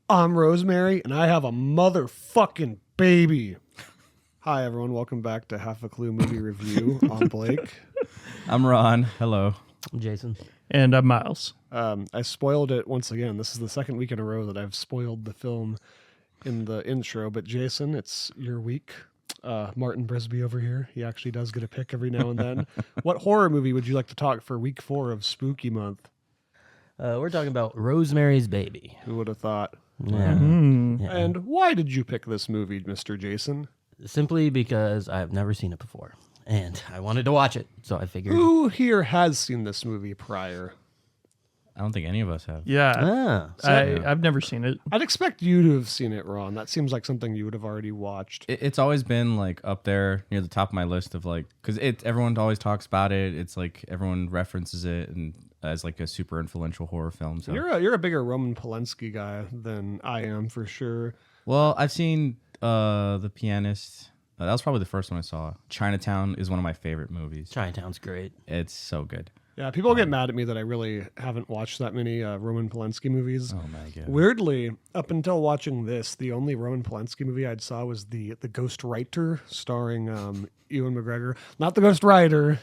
I'm Rosemary, and I have a motherfucking baby. Hi, everyone. Welcome back to Half a Clue Movie Review. I'm Blake. I'm Ron. Hello. I'm Jason. And I'm Miles. I spoiled it once again. This is the second week in a row that I've spoiled the film in the intro. But Jason, it's your week. Martin Brisby over here. He actually does get a pick every now and then. What horror movie would you like to talk for week 4 of Spooky Month? We're talking about Rosemary's Baby. Who would have thought? Yeah. Yeah. And why did you pick this movie, Mr. Jason? Simply because I've never seen it before. And I wanted to watch it, so I figured. Who here has seen this movie prior? I don't think any of us have. Yeah. I've never seen it. I'd expect you to have seen it, Ron. That seems like something you would have already watched. It's always been like up there near the top of my list of like, because everyone always talks about it. It's like everyone references it and as like a super influential horror film. So You're a bigger Roman Polanski guy than I am, for sure. well, I've seen The Pianist. That was probably the first one I saw. Chinatown is one of my favorite movies. Chinatown's great. It's so good. Yeah, people get mad at me that I really haven't watched that many Roman Polanski movies. Oh my god. Weirdly, up until watching this, the only Roman Polanski movie I'd saw was the Ghost Writer, starring Ewan McGregor. Not the Ghost Rider,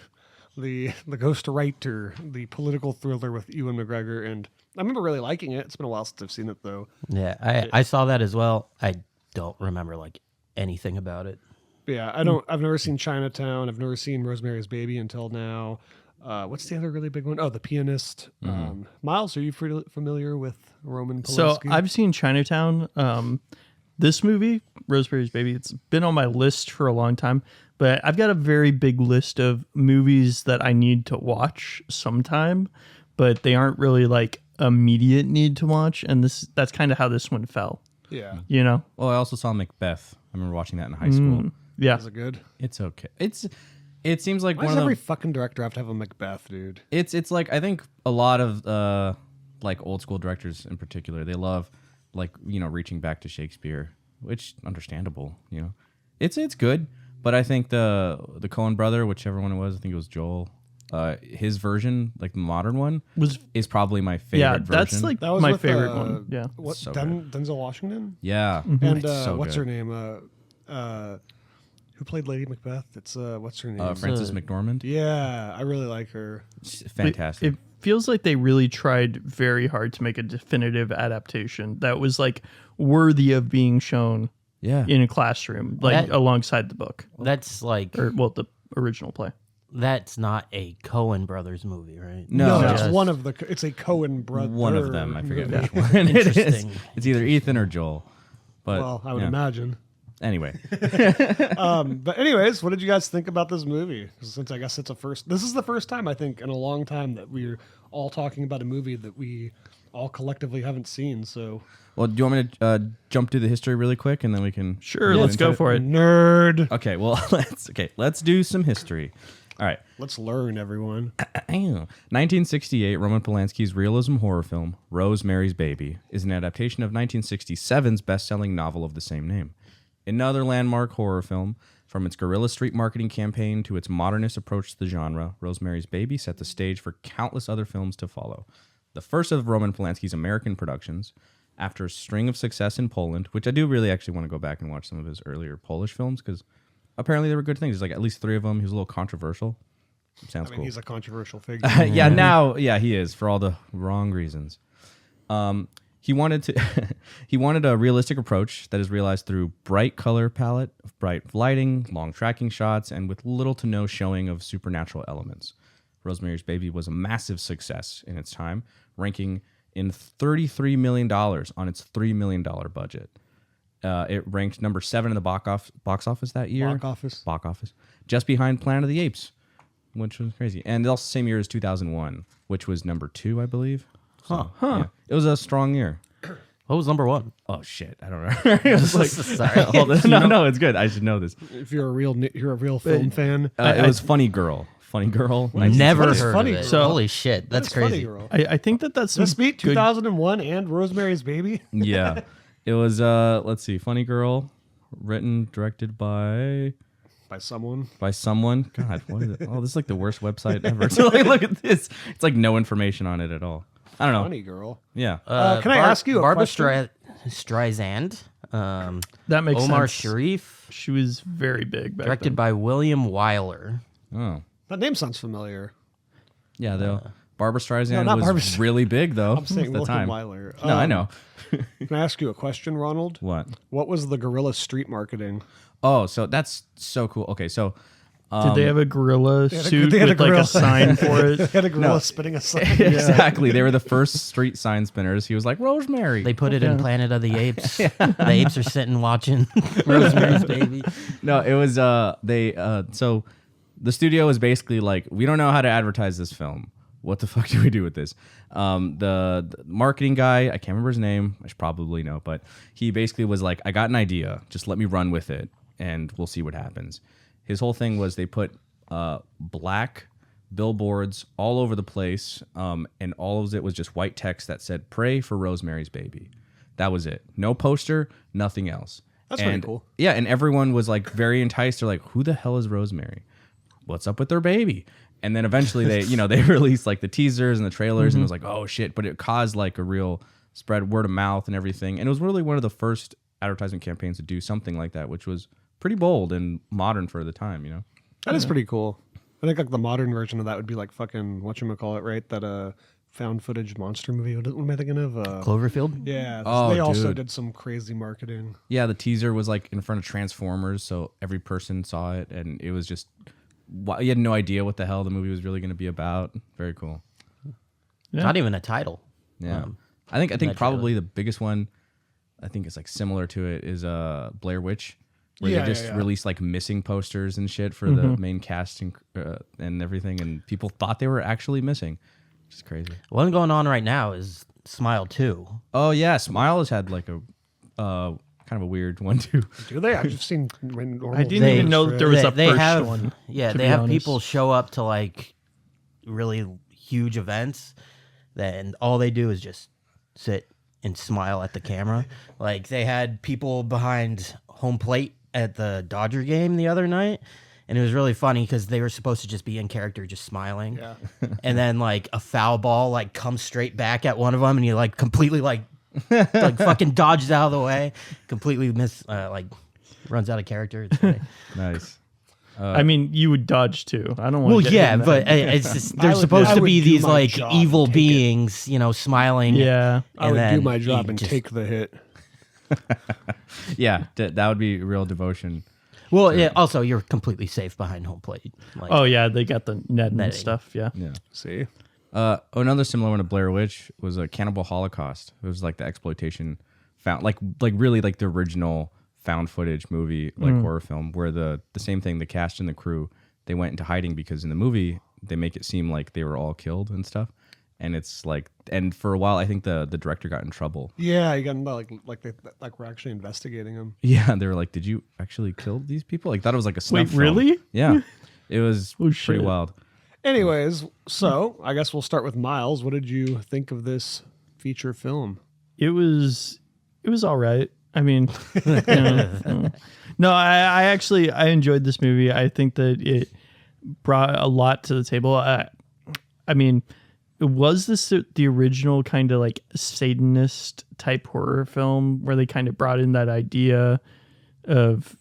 the Ghost Writer, the political thriller with Ewan McGregor. And I remember really liking it. It's been a while since I've seen it, though. Yeah, I saw that as well. I don't remember like anything about it. Yeah, I've never seen Chinatown. I've never seen Rosemary's Baby until now. What's the other really big one? Oh, The Pianist. Miles, are you familiar with Roman Polanski? So I've seen Chinatown. This movie, Rosemary's Baby, it's been on my list for a long time, but I've got a very big list of movies that I need to watch sometime, but they aren't really like immediate need to watch, and that's kind of how this one fell. Yeah. You know? Well, I also saw Macbeth. I remember watching that in high school. Yeah. Is it good? It's okay. It seems like Why does every fucking director have to have a Macbeth, dude? It's like I think a lot of like old school directors in particular, they love like, you know, reaching back to Shakespeare, which understandable, you know. It's good, but I think the Coen brother, whichever one it was, I think it was Joel, his version, like the modern one, is probably my favorite version. That's like That was my with, favorite one. Yeah. What, So Denzel Washington? Yeah. And It's so what's good. her name? Who played Lady Macbeth? It's what's her name? Frances McDormand. Yeah, I really like her. Fantastic. It feels like they really tried very hard to make a definitive adaptation that was like worthy of being shown Yeah. in a classroom, like alongside the book That's like the original play. that's not a Coen Brothers movie, right? No, it's Just- one of the. It's a Coen brother. One of them. I forget movie. which one it is. Interesting. It's either Ethan or Joel. But Well, I would yeah. imagine. Anyway, But anyways, what did you guys think about this movie? Since I guess this is the first time I think in a long time that we're all talking about a movie that we all collectively haven't seen. So well, do you want me to jump to the history really quick and then we can? Sure, let's go for it. nerd. Okay, well, let's do some history. All right. Let's learn, everyone. 1968, Roman Polanski's realism horror film, Rosemary's Baby, is an adaptation of 1967's best-selling novel of the same name. Another landmark horror film, from its guerrilla street marketing campaign to its modernist approach to the genre, Rosemary's Baby set the stage for countless other films to follow. The first of Roman Polanski's American productions, after a string of success in Poland, which I do really actually want to go back and watch some of his earlier Polish films, because apparently they were good things. There's like at least 3 of them. He was a little controversial. Sounds cool. He's a controversial figure. Yeah, he is for all the wrong reasons. He wanted a realistic approach that is realized through bright color palette, bright lighting, long tracking shots, and with little to no showing of supernatural elements. Rosemary's Baby was a massive success in its time, ranking in $33 million on its $3 million budget. It ranked number 7 in the box office that year. Box office. Just behind Planet of the Apes, which was crazy. And also the same year as 2001, which was number 2, I believe. So, yeah. It was a strong year. What was number 1? Oh shit, I don't know. It was like, Sorry. hold on. No, it's good. I should know this. If you're a real film fan, It was Funny Girl. Funny Girl. Never What is heard Funny of it. Girl? So- Holy shit, that's Funny crazy. Girl. I think that's some This beat good- 2001 and Rosemary's Baby. Yeah. It was let's see, Funny Girl, written, directed by someone. God, what is it? Oh, this is like the worst website ever. So like, look at this. It's like no information on it at all. I don't know. Funny Girl. Yeah. Can I ask you a Barbara question? Streisand. That makes Omar sense. Sharif. She was very big back Directed then. by William Wyler. Oh, That name sounds familiar. yeah. Though Barbara Streisand not was Barbara Streisand. really big though. I'm saying at the William time. Wyler. No, I know. Can I ask you a question, Ronald? What? What was the guerrilla street marketing? Oh, so that's so cool. Okay, so Did they have a gorilla suit they had a with like gorilla. a sign for it? They had a gorilla spinning a sign. exactly. They were the first street sign spinners. He was like Rosemary. They put it in Planet of the Apes. The apes are sitting watching Rosemary's Baby. No, it was so the studio was basically like, we don't know how to advertise this film. What the fuck do we do with this? The marketing guy, I can't remember his name. I should probably know, but he basically was like, I got an idea. Just let me run with it, and we'll see what happens. His whole thing was they put black billboards all over the place, and all of it was just white text that said, "Pray for Rosemary's Baby." That was it. No poster, nothing else. That's pretty cool. Yeah, and everyone was like very enticed. They're like, "Who the hell is Rosemary? What's up with their baby?" And then eventually they, they released like the teasers and the trailers, and it was like, oh shit! But it caused like a real spread, word of mouth, and everything. And it was really one of the first advertisement campaigns to do something like that, which was pretty bold and modern for the time. That is pretty cool. I think like the modern version of that would be like fucking whatchamacallit, right? That found footage monster movie. What am I thinking of? Cloverfield? Yeah. Oh, they also dude. did some crazy marketing. Yeah, the teaser was like in front of Transformers, so every person saw it, and it was just you had no idea what the hell the movie was really going to be about. Very cool. Yeah. Not even a title. Yeah, I think that probably the biggest one, I think it's like similar to it, is Blair Witch, where Yeah, they just yeah, yeah. released like missing posters and shit for the main cast and everything, and people thought they were actually missing, which is crazy. One going on right now is Smile 2. Oh yeah, Smile has had like a kind of a weird one too. Do they? I've just seen normal. I didn't even know that there was a They first have, one. Yeah, to they be have honest. people show up to like really huge events, and all they do is just sit and smile at the camera. Like they had people behind home plate at the Dodger game the other night, and it was really funny because they were supposed to just be in character, just smiling. Yeah. And then like a foul ball like comes straight back at one of them, and he like completely like fucking dodges out of the way, completely runs out of character. It's funny. Nice. I mean, you would dodge too. I don't want. Well, to yeah, but it's just, they're I would- supposed I to would be do these my like job evil and take it. beings, smiling. yeah. I would do then my job you and just- take the hit. Yeah, that would be real devotion. Well, yeah. Also, you're completely safe behind home plate. Like, Oh yeah, they got the net and Netting. stuff. Yeah. Yeah. See? Another similar one to Blair Witch was a Cannibal Holocaust. It was like the exploitation found like really like the original found footage movie, like horror film, where the same thing, the cast and the crew, they went into hiding because in the movie they make it seem like they were all killed and stuff. And it's like, and for a while I think the director got in trouble. Yeah, you got they we're actually investigating him. Yeah, they were like, "Did you actually kill these people?" Like thought it was like a snuff Wait, film. really? Yeah, it was Oh, pretty shit. wild. Anyways, so I guess we'll start with Miles. What did you think of this feature film? It was all right. I mean, no, I actually I enjoyed this movie. I think that it brought a lot to the table. I mean, was this the original kind of like Satanist type horror film where they kind of brought in that idea of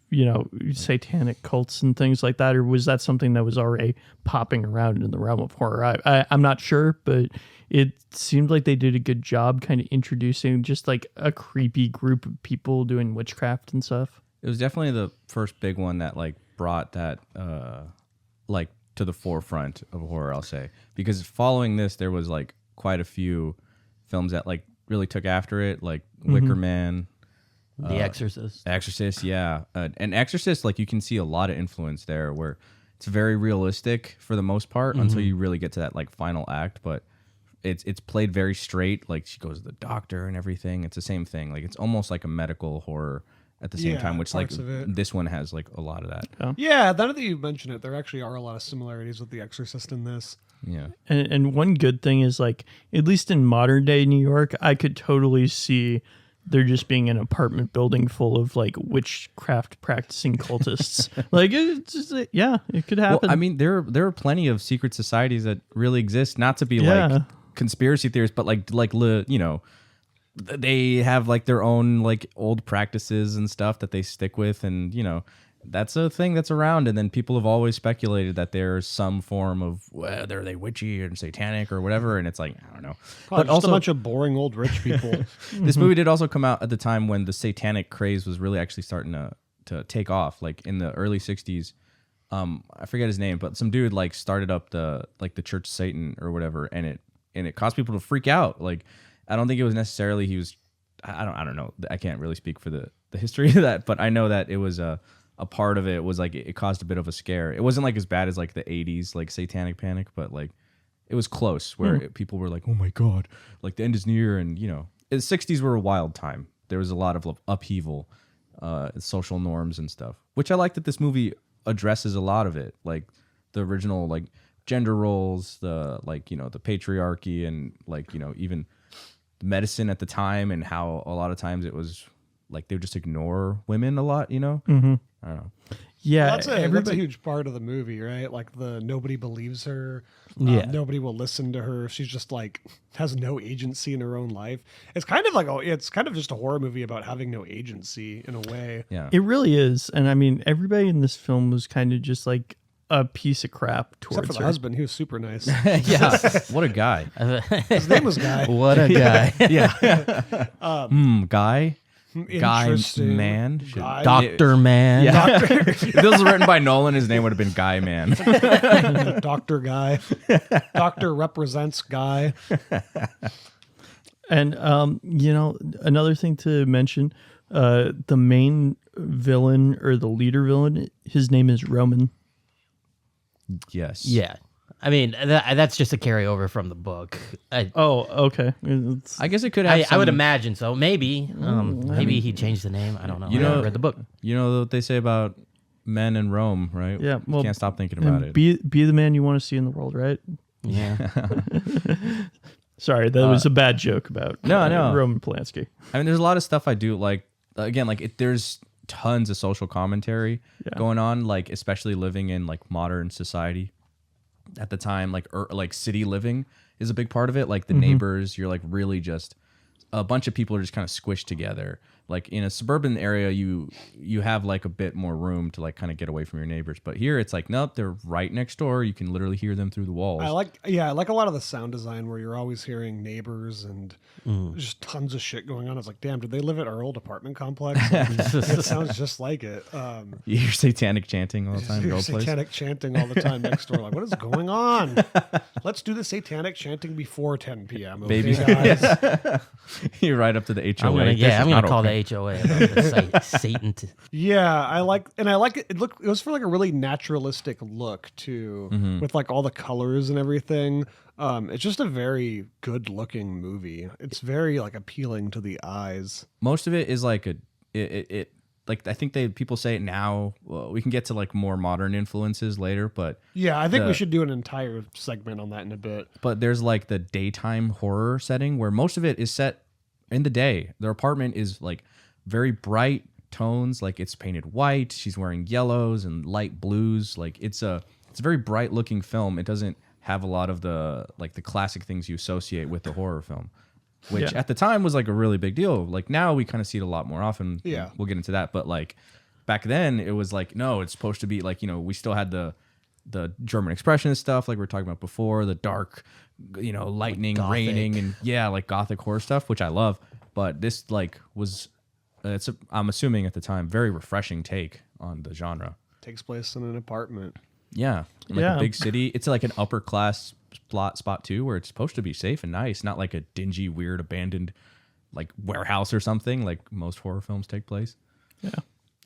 satanic cults and things like that, or was that something that was already popping around in the realm of horror? I'm not sure, but it seemed like they did a good job kind of introducing just like a creepy group of people doing witchcraft and stuff. It was definitely the first big one that like brought that like to the forefront of horror, I'll say, because following this there was like quite a few films that like really took after it, like Wicker Man, The Exorcist. Exorcist, yeah. And Exorcist, like you can see a lot of influence there where it's very realistic for the most part until you really get to that like final act, but it's played very straight. Like she goes to the doctor and everything. It's the same thing. Like it's almost like a medical horror at the same Yeah, time, which like parts of it. this one has like a lot of that. Yeah, now that you mention it, there actually are a lot of similarities with The Exorcist in this. Yeah. And one good thing is like, at least in modern day New York, I could totally see there just being an apartment building full of like witchcraft practicing cultists. Like it's just, yeah, it could happen. Well, I mean, there are plenty of secret societies that really exist, not to be Yeah. like conspiracy theories, but they have like their own like old practices and stuff that they stick with, and that's a thing that's around. And then people have always speculated that there's some form of whether they witchy and satanic or whatever, and it's like I don't know. Probably just a bunch of boring old rich people. This movie did also come out at the time when the satanic craze was really actually starting to take off, like in the early 60s. I forget his name, but some dude like started up the Church of Satan or whatever, and it caused people to freak out. Like, I don't think it was necessarily he was. I don't know. I can't really speak for the history of that, but I know that it was a part of it was like it caused a bit of a scare. It wasn't like as bad as like the 80s like satanic panic, but like it was close where people were like, oh my god, like the end is near. And the 60s were a wild time. There was a lot of upheaval, social norms and stuff, which I like that this movie addresses a lot of it, like the original like gender roles, the like the patriarchy, and like even medicine at the time, and how a lot of times it was like they would just ignore women a lot. I don't know. Yeah, That's a huge part of the movie, right? Like nobody believes her. Nobody will listen to her. She's just like has no agency in her own life. It's kind of just a horror movie about having no agency in a way. Yeah, it really is. And I mean, everybody in this film was kind of just like a piece of crap towards Except for the her. husband, he was super nice. yeah. What a guy. His name was Guy. What a guy. Yeah. Guy. Guy Interesting. Man. Guy. Dr. Man. Yeah. If this was written by Nolan, his name would have been Guy Man. Dr. Guy. Doctor represents Guy. And another thing to mention, the main villain or the leader villain, his name is Roman. Yes. Yeah. I mean, that's just a carryover from the book. Okay. I guess it could have. I would imagine so. Maybe. Maybe he changed the name. I don't know. I haven't read the book. You know what they say about men in Rome, right? Yeah. You can't stop thinking about it. Be the man you want to see in the world, right? Yeah. Sorry, that was a bad joke about No. Roman Polanski. I mean, there's a lot of stuff I do like. Again, like there's tons of social commentary going on, like especially living in like modern society at the time, like city living is a big part of it. Like the neighbors, you're like really just a bunch of people are just kind of squished together. Like in a suburban area, you have like a bit more room to like kind of get away from your neighbors. But here it's like, nope, they're right next door. You can literally hear them through the walls. I like a lot of the sound design where you're always hearing neighbors and just tons of shit going on. It's like, damn, did they live at our old apartment complex? Like, it sounds just like it. You hear satanic chanting all the time. You're satanic chanting all the time next door. Like, what is going on? Let's do the satanic chanting before 10 p.m. Okay, Baby. guys. You're right up to the HOA. I'm going to call the HOA about the Satan. Yeah, I like it. It was for like a really naturalistic look too, with like all the colors and everything. It's just a very good looking movie. It's very like appealing to the eyes. Most of it is like it like I think people say it now. Well, we can get to like more modern influences later, but yeah, I think we should do an entire segment on that in a bit. But there's like the daytime horror setting where most of it is set in the day. Their apartment is like very bright tones, like it's painted white. She's wearing yellows and light blues. Like it's a very bright looking film. It doesn't have a lot of the like the classic things you associate with the horror film, which at the time was like a really big deal. Like now we kind of see it a lot more often. Yeah, we'll get into that. But like back then it was like, no, it's supposed to be like, we still had the German expressionist stuff like we were talking about before, the dark, lightning, like raining, and like gothic horror stuff, which I love. But this like was I'm assuming at the time very refreshing take on the genre. Takes place in an apartment. Yeah, in like a big city. It's like an upper class spot too, where it's supposed to be safe and nice, not like a dingy, weird, abandoned like warehouse or something like most horror films take place. Yeah,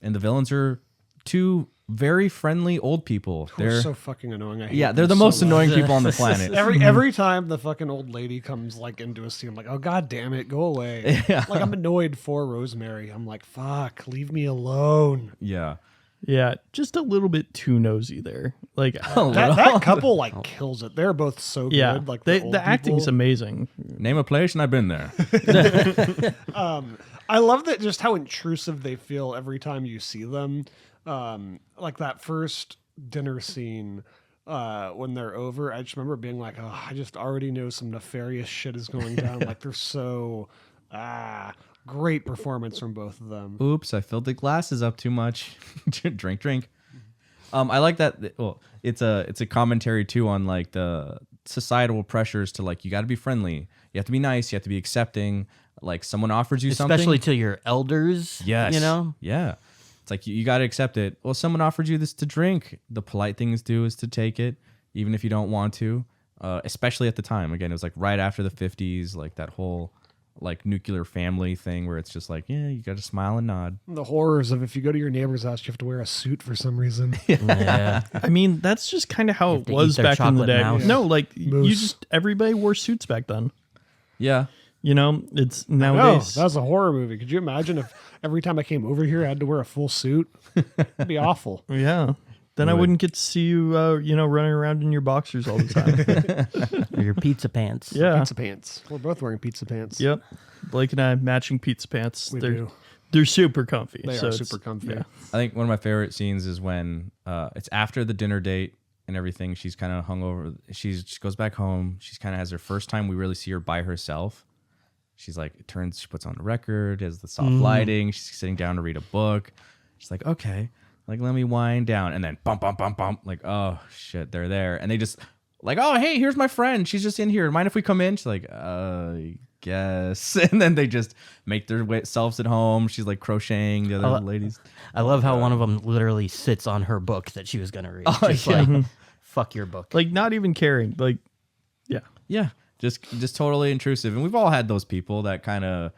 and And the villains are two very friendly old people. They're so fucking annoying. I hate they're them the so most much. annoying people on the planet. Every time the fucking old lady comes like into a scene, I'm like, oh god damn it, go away. Yeah. Like I'm annoyed for Rosemary. I'm like, fuck, leave me alone. Yeah. Yeah, just a little bit too nosy there. Like That couple like kills it. They're both so yeah, good. Like the acting's people. Amazing. Name a place and I've been there. I love that just how intrusive they feel every time you see them. Like that first dinner scene when they're over, I just remember being like, oh, I just already know some nefarious shit is going down. Like they're so Great performance from both of them. Oops, I filled the glasses up too much. Drink. I like that. Well, it's a commentary too on like the societal pressures to like you got to be friendly, you have to be nice, you have to be accepting. Like someone offers you something, Especially to your elders. yes, You know? yeah. It's like you got to accept it. Well, someone offered you this to drink. The polite thing to do is to take it, even if you don't want to. Especially at the time. Again, it was like right after the 50s, like that whole like nuclear family thing where it's just like, yeah, you got to smile and nod. The horrors of if you go to your neighbor's house, you have to wear a suit for some reason. Yeah. I mean, that's just kind of how it to was eat their back in the chocolate day. mouse. No, like Moose. everybody wore suits back then. Yeah. You know, it's No, nowadays. that was a horror movie. Could you imagine if every time I came over here, I had to wear a full suit? It'd be awful. Yeah. Then I wouldn't get to see you, running around in your boxers all the time. Or your pizza pants. Yeah. Pizza pants. We're both wearing pizza pants. Yep. Blake and I matching pizza pants. We they're do. they're super comfy. They so are it's- super comfy. Yeah. I think one of my favorite scenes is when it's after the dinner date and everything. She's kind of hungover. She goes back home. She's kind of has her first time we really see her by herself. She's like, she puts on the record, has the soft lighting. She's sitting down to read a book. She's like, okay, like, let me wind down. And then bump, bump, bump, bump. Like, oh, shit, they're there. And they just like, oh, hey, here's my friend. She's just in here. Mind if we come in? She's like, I guess. And then they just make their selves at home. She's like crocheting the other ladies. I love how one of them literally sits on her book that she was going to read. Oh, Just yeah. like, fuck your book. Like, not even caring. Like, yeah. Yeah, just totally intrusive. And we've all had those people that kind of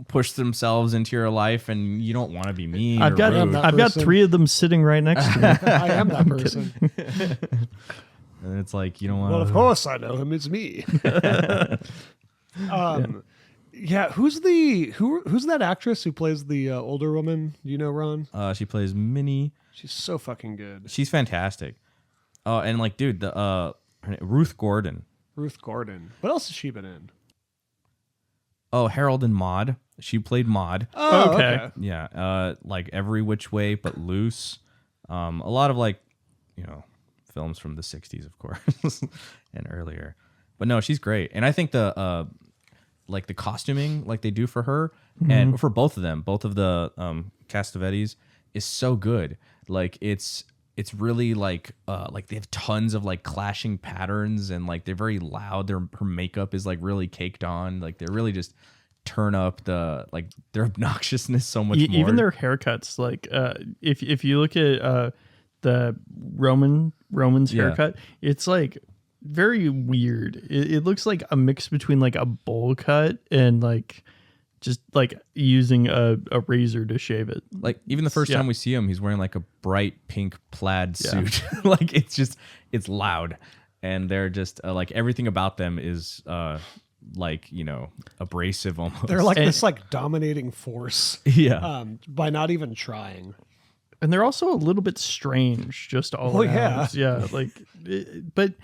push themselves into your life, and you don't want to be mean. I've or got rude. that I've got person. 3 of them sitting right next to me. I am that person. And it's like, you don't want Well, of to. course I know him. It's me. Yeah. Who's that actress who plays the older woman? Do you know, Ron? She plays Minnie. She's so fucking good. She's fantastic. Oh, and like, dude, her name, Ruth Gordon. Ruth Gordon. What else has she been in? Oh, Harold and Maude. She played Maude. Oh, Okay. Yeah, like Every Which Way But Loose. A lot of like, films from the 60s, of course, and earlier. But no, she's great. And I think the costuming like they do for her and for both of them, both of the Castavetes is so good. Like it's really like they have tons of like clashing patterns, and like they're very loud. Her makeup is like really caked on. Like they really just turn up their obnoxiousness so much more. Even their haircuts. Like, if you look at the Roman's Yeah. haircut, it's like very weird. It looks like a mix between like a bowl cut and like just like using a razor to shave it. Like even the first Yeah. time we see him, he's wearing like a bright pink plaid suit. Like it's loud, and they're just like everything about them is abrasive almost. They're like And- this like dominating force. yeah. By not even trying. And they're also a little bit strange, just all Oh, around. Yeah, like, but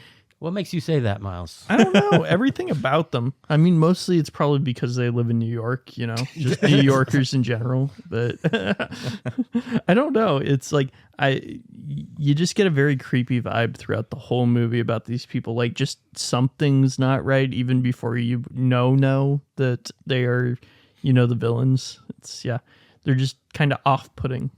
What makes you say that, Miles? I don't know everything about them. I mean, mostly it's probably because they live in New York, just New Yorkers in general. But I don't know. It's like you just get a very creepy vibe throughout the whole movie about these people. Like, just something's not right even before you know that they are, the villains. They're just kind of off-putting.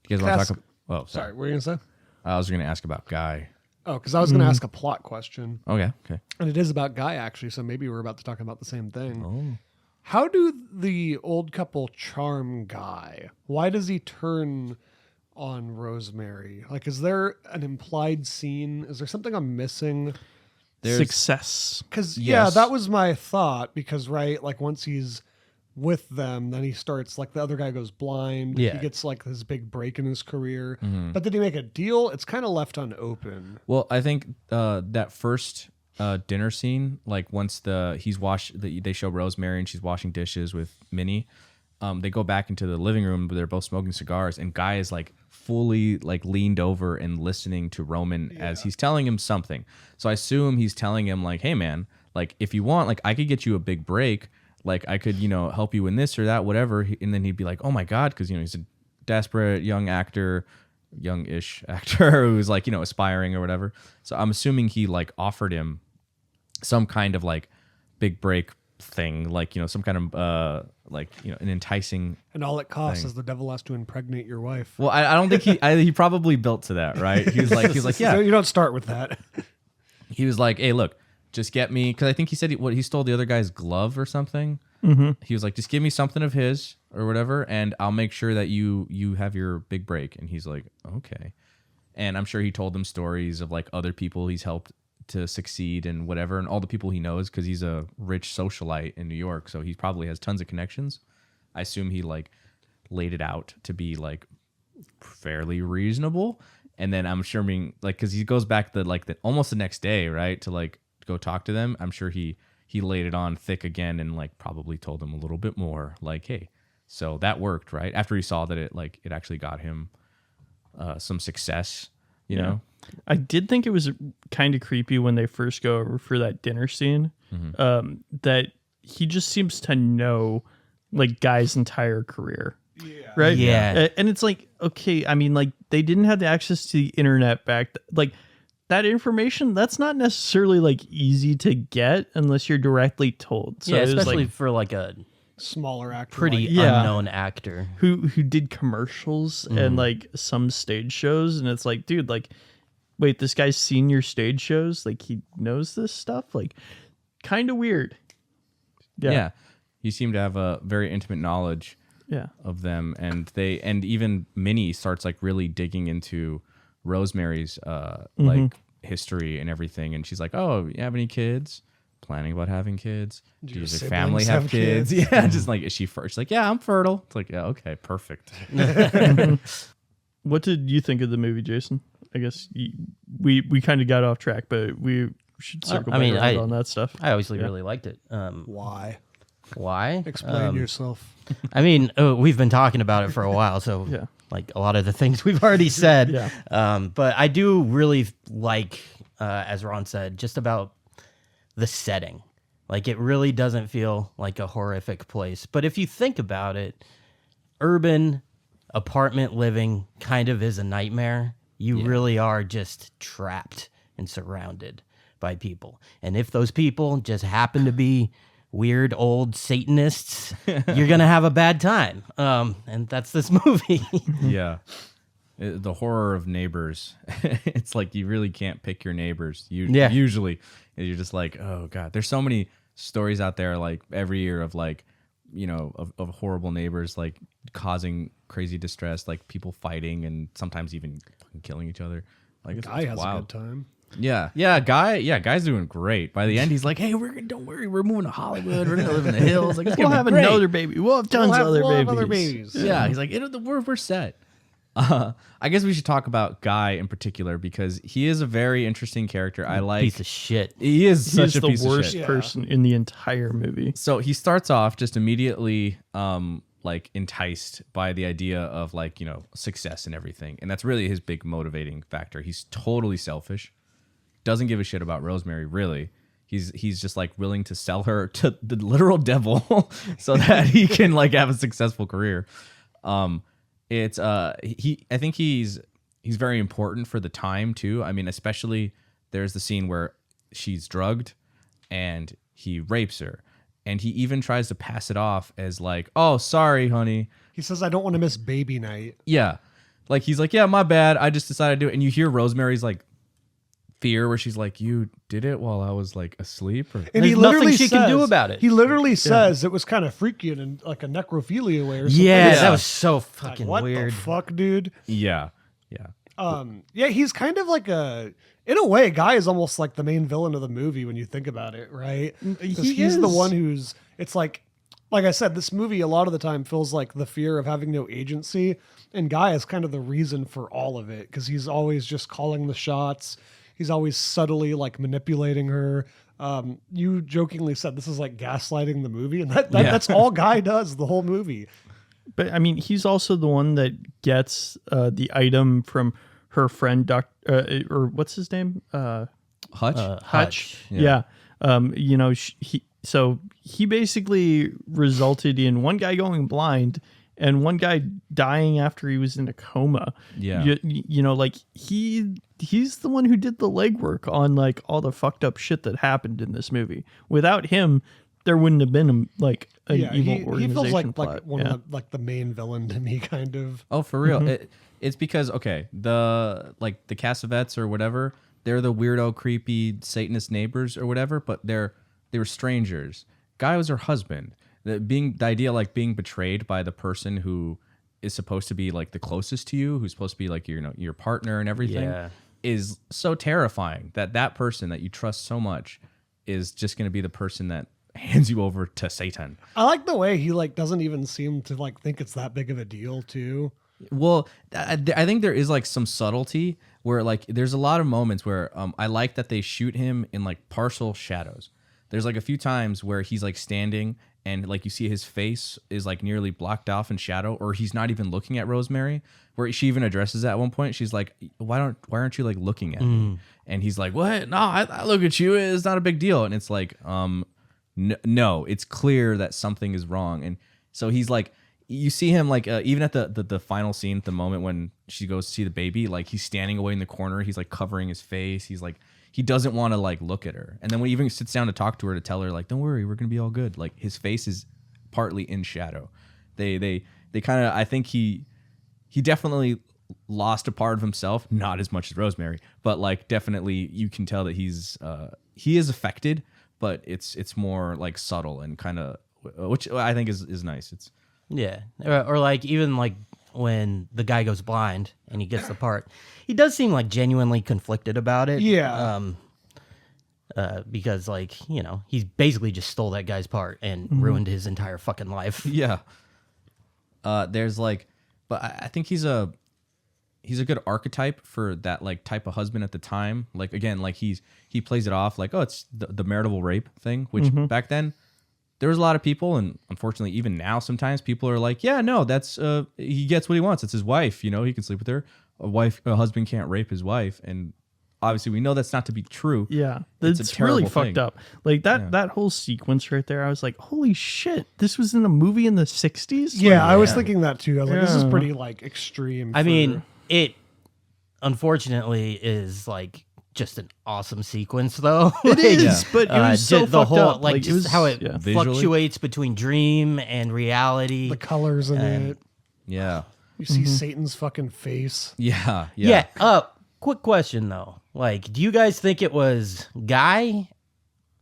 You guys want to Ask- talk? Oh, Sorry, what were you going to say? I was going to ask about Guy. Oh, because I was going to ask a plot question. Okay. And it is about Guy, actually, so maybe we're about to talk about the same thing. Oh. How do the old couple charm Guy? Why does he turn on Rosemary? Like, is there an implied scene? Is there something I'm missing? Success. Because, Yes. that was my thought. Because, right, like, once he's with them, then he starts, like, the other guy goes blind. Yeah. He gets, like, this big break in his career. Mm-hmm. But did he make a deal? It's kind of left unopen. Well, I think that first dinner scene, like once they show Rosemary and she's washing dishes with Minnie, they go back into the living room where they're both smoking cigars, and Guy is like fully like leaned over and listening to Roman as he's telling him something. So I assume he's telling him like, hey man, like if you want, like I could get you a big break. Like I could, help you in this or that, whatever. And then he'd be like, oh my God. Cause he's a desperate youngish actor who's like, aspiring or whatever. So I'm assuming he like offered him some kind of like big break thing, like, you know, some kind of like, you know, an enticing. And all it costs is the devil has to impregnate your wife. Well, I don't think he probably built to that, right? He was like, yeah. So you don't start with that. He was like, hey, look, just get me, because I think he said he stole the other guy's glove or something. Mm-hmm. He was like, just give me something of his or whatever, and I'll make sure that you have your big break. And he's like, okay. And I'm sure he told them stories of like other people he's helped to succeed and whatever, and all the people he knows, because he's a rich socialite in New York, so he probably has tons of connections. I assume he like laid it out to be like fairly reasonable. And then I'm sure being like, because he goes back almost the next day, right, to like go talk to them. I'm sure he laid it on thick again and like probably told them a little bit more, like, hey, so that worked, right? After he saw that it actually got him some success, you know. I did think it was kind of creepy when they first go over for that dinner scene, that he just seems to know like Guy's entire career. Yeah. Right? Yeah. And it's like, okay, I mean, like they didn't have the access to the internet like that information, that's not necessarily like easy to get unless you're directly told. So yeah, it was, especially like, for like a smaller actor. pretty like, unknown actor. who did commercials and like some stage shows, and it's like, dude, like, wait, this guy's seen your stage shows? Like he knows this stuff? Like kind of weird. Yeah. He seemed to have a very intimate knowledge of them, and even Minnie starts like really digging into Rosemary's like history and everything, and she's like, oh, you have any kids? Planning about having kids? Does your family have kids? Yeah, just like, is she first? She's like, yeah, I'm fertile. It's like, yeah, okay, perfect. What did you think of the movie, Jason? I guess we kind of got off track, but we should circle back around on that stuff. I obviously really liked it. Why? Why? Explain yourself. I mean, we've been talking about it for a while, so like a lot of the things we've already said. But I do really like, as Ron said, just about the setting. Like it really doesn't feel like a horrific place. But if you think about it, urban apartment living kind of is a nightmare. You really are just trapped and surrounded by people. And if those people just happen to be weird old Satanists, you're going to have a bad time. And that's this movie. Yeah. The horror of neighbors. It's like you really can't pick your neighbors. Usually. You're just like, oh, God. There's so many stories out there like every year of like, you know, of horrible neighbors like causing crazy distress, like people fighting and sometimes even killing each other. Like Guy has wild. a good time. Guy's doing great. By the end, he's like, "Hey, don't worry, we're moving to Hollywood. We're gonna live in the hills. Like, we'll have another baby. We'll have tons of other babies. Yeah, he's like, we're set." I guess we should talk about Guy in particular because he is a very interesting character. I like piece of shit. He is such a the piece of worst shit. person in the entire movie. So he starts off just immediately like enticed by the idea of like, you know, success and everything. And that's really his big motivating factor. He's totally selfish. Doesn't give a shit about Rosemary, really. He's just like willing to sell her to the literal devil so that he can like have a successful career. I think he's very important for the time too. I mean, especially there's the scene where she's drugged and he rapes her. And he even tries to pass it off as like, oh, sorry, honey. He says, I don't want to miss baby night. Yeah. Like, he's like, yeah, my bad. I just decided to do it. And you hear Rosemary's like fear where she's like, you did it while I was like asleep? Or... And There's nothing she can do about it. He literally says it was kind of freaky and like a necrophilia way or something. Yeah, that was so fucking what weird. The fuck, dude? Yeah. He's kind of like in a way, Guy is almost like the main villain of the movie when you think about it, right? He's the one who's, it's like I said, this movie a lot of the time feels like the fear of having no agency, and Guy is kind of the reason for all of it because he's always just calling the shots. He's always subtly like manipulating her. You jokingly said this is like gaslighting the movie, and that's all Guy does the whole movie. But I mean, he's also the one that gets the item from her friend, or what's his name? Hutch? Hutch. Yeah. You know, he basically resulted in one guy going blind and one guy dying after he was in a coma. Yeah. You know, like he's the one who did the legwork on like all the fucked up shit that happened in this movie. Without him, there wouldn't have been an Yeah, evil he organization feels like plot. one of the main villain to me, kind of. Oh, for real. It's because the Cassavetes or whatever, they're the weirdo, creepy Satanist neighbors or whatever, but they were strangers. Guy was her husband. The idea like being betrayed by the person who is supposed to be like the closest to you, who's supposed to be like your partner and everything, Yeah. is so terrifying that person that you trust so much is just going to be the person that hands you over to Satan. I like the way he like doesn't even seem to like think it's that big of a deal too. Well, I think there is like some subtlety where like there's a lot of moments where I like that they shoot him in like partial shadows. There's like a few times where he's like standing and like you see his face is like nearly blocked off in shadow, or he's not even looking at Rosemary. Where she even addresses that at one point. She's like, why aren't you like looking at me? And he's like, what? No, I look at you. It's not a big deal. And it's like, no, it's clear that something is wrong. And so he's like, you see him like even at the final scene, at the moment when she goes to see the baby, like he's standing away in the corner. He's like covering his face. He's like, he doesn't want to like look at her. And then when he even sits down to talk to her, to tell her like, don't worry, we're gonna be all good. Like his face is partly in shadow. They kind of, I think he definitely lost a part of himself, not as much as Rosemary, but like definitely you can tell that he is affected, but it's more like subtle and kind of, which I think is nice. It's Yeah, or like even like when the guy goes blind and he gets the part, he does seem like genuinely conflicted about it. Yeah. Because like he's basically just stole that guy's part and ruined his entire fucking life. yeah. There's like, but I think he's a good archetype for that like type of husband at the time. Like again, like he plays it off like, oh, it's the marital rape thing, which back then there was a lot of people, and unfortunately even now sometimes people are like, yeah, no, that's he gets what he wants. It's his wife, he can sleep with her. A husband can't rape his wife, and obviously we know that's not to be true. Yeah, It's a it's terrible really fucked thing. up. Like that whole sequence right there, I was like, holy shit, this was in a movie in the 60s? Yeah, I was thinking that too. I was like, this is Yeah. pretty like extreme. I mean, it unfortunately is like just an awesome sequence though. It is, Yeah. but it was so the fucked whole up. like it just was, how it yeah. Visually? fluctuates between dream and reality. the colors in it. Yeah. You see Satan's fucking face. Yeah. Yeah. Quick question though. Like, do you guys think it was Guy,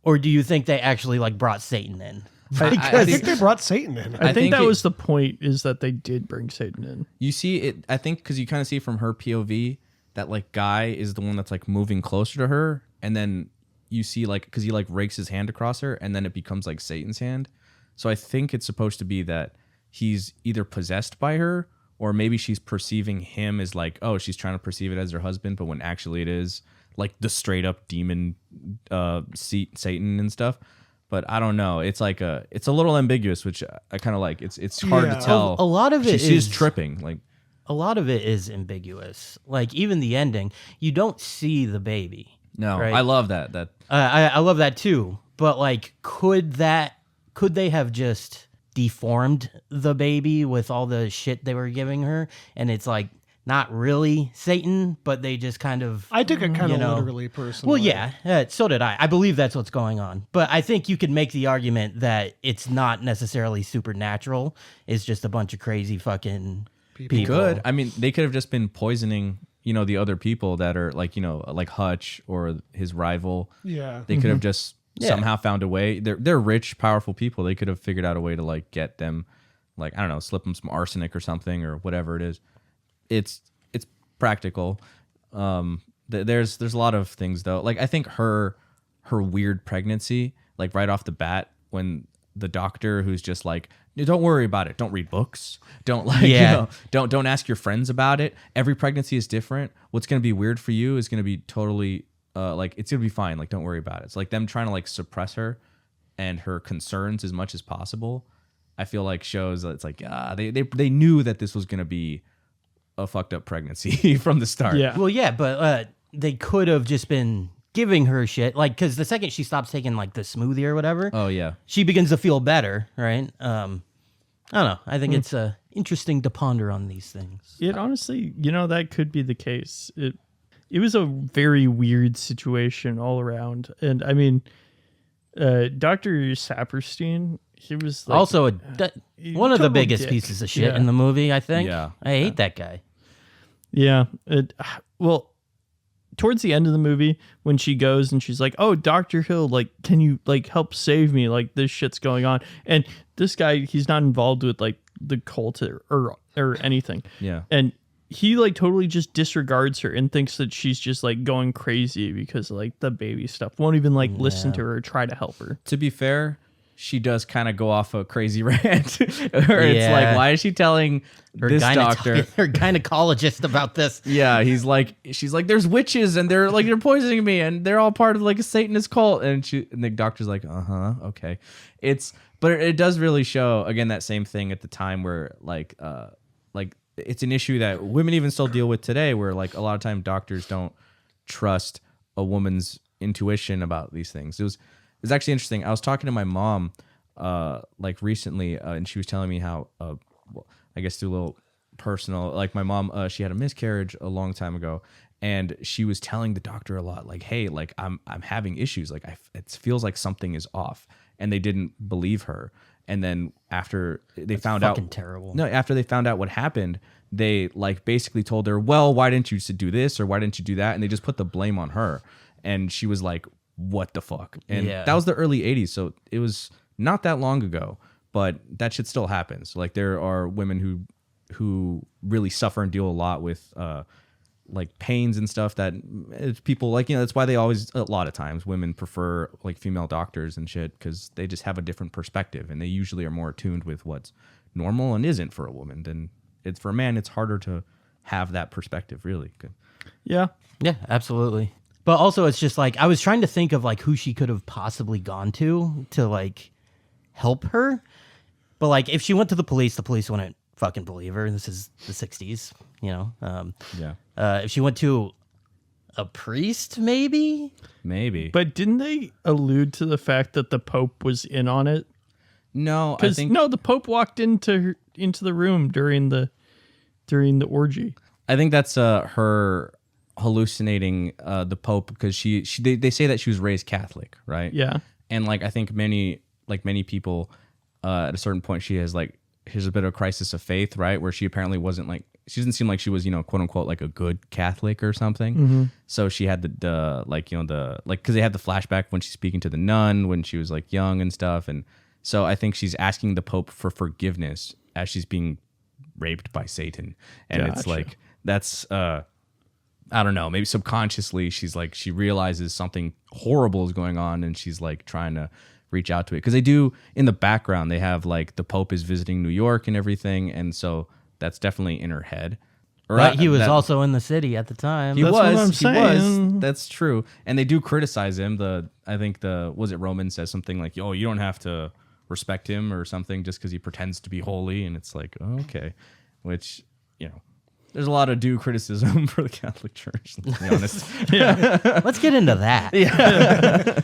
or do you think they actually like brought Satan in? I think they brought Satan in. I think think that it- was the point, is that they did bring Satan in. You see it, I think, because you kind of see from her POV that like Guy is the one that's like moving closer to her, and then you see like, because he like rakes his hand across her, and then it becomes like Satan's hand. So I think it's supposed to be that he's either possessed by her, or maybe she's perceiving him as like, oh, she's trying to perceive it as her husband, but when actually it is like the straight up demon Satan and stuff. But I don't know. It's like it's a little ambiguous, which I kind of like. It's hard Yeah. to tell. A lot of it she's is- tripping. Like, A lot of it is ambiguous. Like even the ending, you don't see the baby. no, Right. I love that. That I love that too. But like, could they have just deformed the baby with all the shit they were giving her, and it's like not really Satan, but they just kind of. I took it kind of know. literally, personally. Well, yeah, so did I. I believe that's what's going on. But I think you could make the argument that it's not necessarily supernatural. It's just a bunch of crazy fucking people. good. I mean, they could have just been poisoning, the other people that are like, like Hutch or his rival. Yeah. They could have just Yeah. somehow found a way. They're rich, powerful people. They could have figured out a way to like get them, like, I don't know, slip them some arsenic or something or whatever it is. It's practical. There's a lot of things though. Like I think her weird pregnancy, like right off the bat, when the doctor who's just like, don't worry about it. Don't read books. Don't like, Yeah. don't ask your friends about it. Every pregnancy is different. What's going to be weird for you is going to be totally like, it's going to be fine. Like, don't worry about it. It's like them trying to like suppress her and her concerns as much as possible. I feel like shows that it's like, they knew that this was going to be a fucked up pregnancy from the start. Yeah. Well, yeah, but they could have just been giving her shit, like, because the second she stops taking like the smoothie or whatever, Oh yeah. she begins to feel better, right? I don't know. I think it's interesting to ponder on these things. It honestly, that could be the case. It was a very weird situation all around. And I mean, Dr. Saperstein, he was like, Also, one of the total biggest dick. pieces of shit Yeah. in the movie, I think. Yeah. I hate that guy. Yeah. Well, towards the end of the movie, when she goes and she's like, "Oh, Dr. Hill, like, can you like help save me? Like, this shit's going on." And this guy, he's not involved with like the cult or anything. Yeah. And he like totally just disregards her and thinks that she's just like going crazy because like the baby stuff. Won't even like listen to her or try to help her. To be fair, she does kind of go off a crazy rant where it's Yeah. like, why is she telling this doctor? her gynecologist about this. Yeah, she's like, there's witches and they're poisoning me and they're all part of like a Satanist cult. And the doctor's like, okay. But it does really show again that same thing at the time where like it's an issue that women even still deal with today, where like a lot of time doctors don't trust a woman's intuition about these things. It was actually interesting. I was talking to my mom like recently, and she was telling me how I guess through a little personal, like my mom, she had a miscarriage a long time ago, and she was telling the doctor a lot, like, hey, like I'm having issues, like it feels like something is off, and they didn't believe her. And then after they found out, Terrible. no, after they found out what happened, they like basically told her, well, why didn't you do this or why didn't you do that? And they just put the blame on her. And she was like, what the fuck? And Yeah. that was the early 80s. So it was not that long ago, but that shit still happens. Like there are women who really suffer and deal a lot with like pains and stuff that people like, that's why they always, a lot of times women prefer like female doctors and shit, because they just have a different perspective and they usually are more attuned with what's normal and isn't for a woman. Than it's for a man, it's harder to have that perspective, really. Yeah. Yeah, absolutely. But also, it's just like I was trying to think of like who she could have possibly gone to like help her. But like if she went to the police wouldn't fucking believe her. This is the 60s, Yeah, if she went to a priest, maybe. But didn't they allude to the fact that the Pope was in on it? No, I Because think the Pope walked into the room during the orgy. I think that's her hallucinating the Pope, because they say that she was raised Catholic, right? Yeah. And like I think many people at a certain point she has a bit of a crisis of faith, right? Where she apparently wasn't like, she doesn't seem like she was, quote unquote, like a good Catholic or something. Mm-hmm. So she had because they had the flashback when she's speaking to the nun when she was like young and stuff. And so I think she's asking the Pope for forgiveness as she's being raped by Satan. And it's Gotcha. like, that's, I don't know, maybe subconsciously she's like, she realizes something horrible is going on and she's like trying to reach out to it. Because they do, in the background, they have like the Pope is visiting New York and everything. And so that's definitely in her head. But he was also in the city at the time. He That's what I'm was. saying. That's true. And they do criticize him. Was it Roman says something like, "Oh, you don't have to respect him or something just because he pretends to be holy." And it's like, oh, okay, which there's a lot of due criticism for the Catholic Church. Let's be honest. Let's get into that.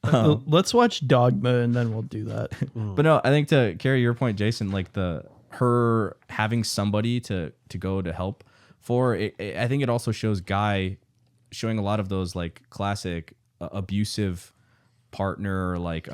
Let's watch Dogma and then we'll do that. But no, I think to carry your point, Jason, like her having somebody to go to help for it, I think it also shows Guy showing a lot of those like classic abusive partner like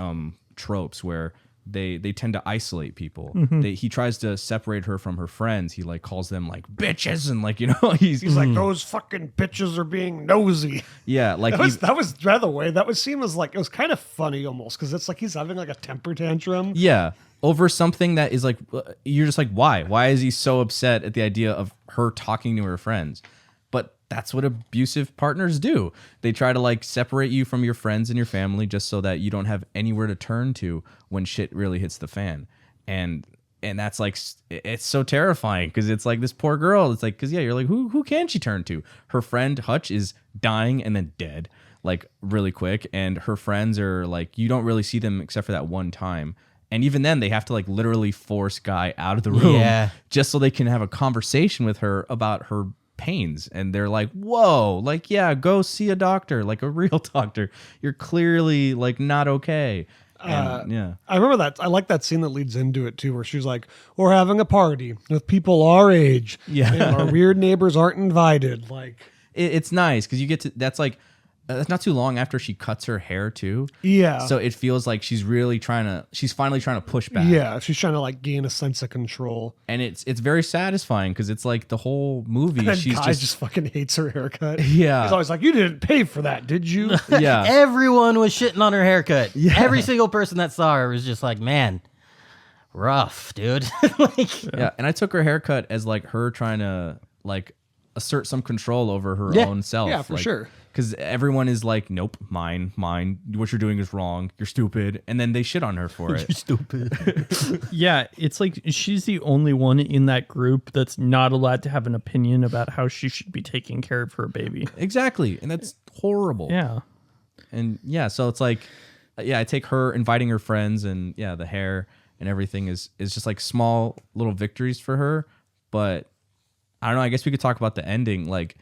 tropes where they tend to isolate people. He tries to separate her from her friends. He like calls them like bitches and like he's He's like, those fucking bitches are being nosy. yeah, like That was by the way, that would seem as like, it was kind of funny almost, because it's like he's having like a temper tantrum. yeah, over something that is like, you're just like, why is he so upset at the idea of her talking to her friends? But that's what abusive partners do. They try to like separate you from your friends and your family just so that you don't have anywhere to turn to when shit really hits the fan. And that's like, it's so terrifying because it's like this poor girl. It's like, because you're like, who can she turn to? Her friend Hutch is dying and then dead like really quick. And her friends are like, you don't really see them except for that one time. And even then they have to like literally force Guy out of the room just so they can have a conversation with her about her pains. And they're like, whoa, like, yeah, go see a doctor, like a real doctor. You're clearly like not okay. And, yeah. I remember that. I like that scene that leads into it too, where she's like, we're having a party with people our age. Yeah. And our weird neighbors aren't invited. Like, It's nice because you get to, that's like not too long after she cuts her hair too. Yeah. So it feels like she's finally trying to push back. Yeah, she's trying to like gain a sense of control. And it's very satisfying because it's like the whole movie. And She's Kai just fucking hates her haircut. Yeah. He's always like, "You didn't pay for that, did you?" yeah. Everyone was shitting on her haircut. Every single person that saw her was just like, man, rough, dude. Like, Yeah. And I took her haircut as like her trying to like assert some control over her Yeah. own self. Yeah, for sure. Because everyone is like, nope, mine. What you're doing is wrong. You're stupid. And then they shit on her for it. stupid. Yeah, it's like she's the only one in that group that's not allowed to have an opinion about how she should be taking care of her baby. Exactly. And that's horrible. Yeah. And yeah, so it's like, I take her inviting her friends and the hair and everything is just like small little victories for her. But I don't know. I guess we could talk about the ending. Like,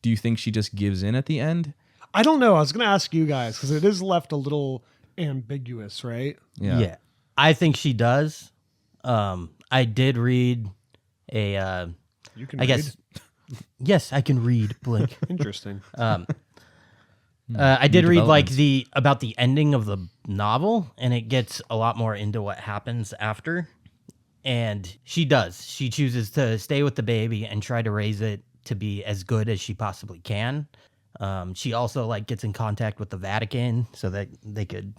do you think she just gives in at the end? I don't know. I was going to ask you guys because it is left a little ambiguous, right? Yeah. I think she does. I did read a, You can I guess, yes, I can read, Blake. Interesting. I did read like developments. about the ending of the novel, and it gets a lot more into what happens after. And she does. She chooses to stay with the baby and try to raise it to be as good as she possibly can. She also like gets in contact with the Vatican so that they could,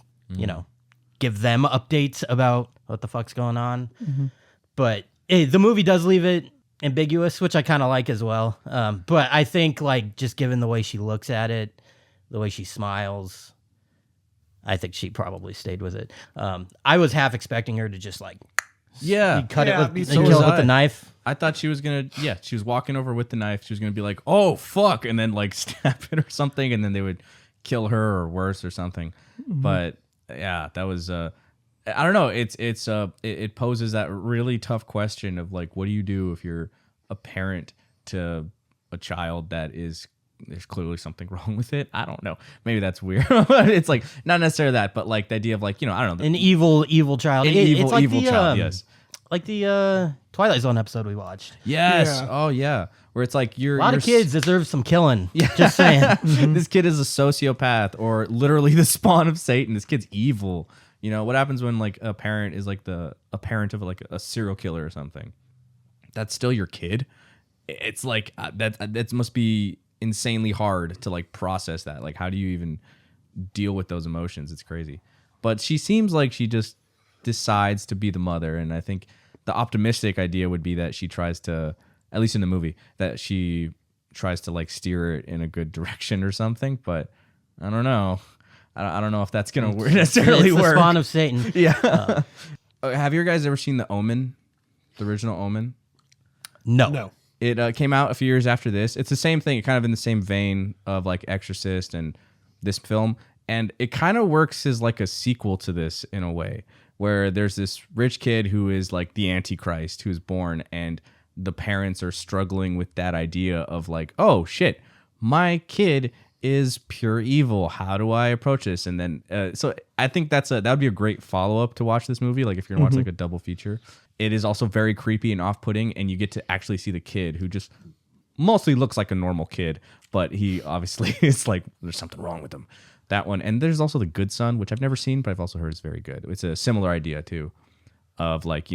give them updates about what the fuck's going on. But the movie does leave it ambiguous, which I kind of like as well. But I think like just given the way she looks at it, the way she smiles, I think she probably stayed with it. I was half expecting her to just like cut Yeah, it me with, too. and So kill was it with I. the knife. I thought she was going to, she was walking over with the knife. She was going to be like, oh, fuck. And then like stab it or something. And then they would kill her or worse or something. But yeah, that was, I don't know. It poses that really tough question of like, what do you do if you're a parent to a child that there's clearly something wrong with it. I don't know. Maybe that's weird. It's like not necessarily that, but like the idea of like, I don't know. An evil child. It's like evil the, child, yes. Like the Twilight Zone episode we watched. Yes. Yeah. Oh yeah. Where it's like A lot of kids deserve some killing. Just saying. This kid is a sociopath or literally the spawn of Satan. This kid's evil. What happens when like a parent is like a parent of like a serial killer or something? That's still your kid. It's like that must be insanely hard to like process that. Like, how do you even deal with those emotions? It's crazy. But she seems like she just decides to be the mother, and I think the optimistic idea would be that she tries to, at least in the movie, that she tries to like steer it in a good direction or something. But I don't know. I don't know if that's gonna necessarily It's the work. spawn of Satan. Yeah. Have you guys ever seen The Omen, the original Omen? No. It came out a few years after this. It's the same thing, kind of in the same vein of like Exorcist and this film. And it kind of works as like a sequel to this in a way, where there's this rich kid who is like the Antichrist who's born, and the parents are struggling with that idea of like, oh shit, my kid is pure evil. How do I approach this? And then, so I think that would be a great follow up to watch this movie. Like if you're gonna watch like a double feature. It is also very creepy and off-putting, and you get to actually see the kid who just mostly looks like a normal kid, but he obviously is like, there's something wrong with him. That one. And there's also The Good Son, which I've never seen, but I've also heard is very good. It's a similar idea too, of like,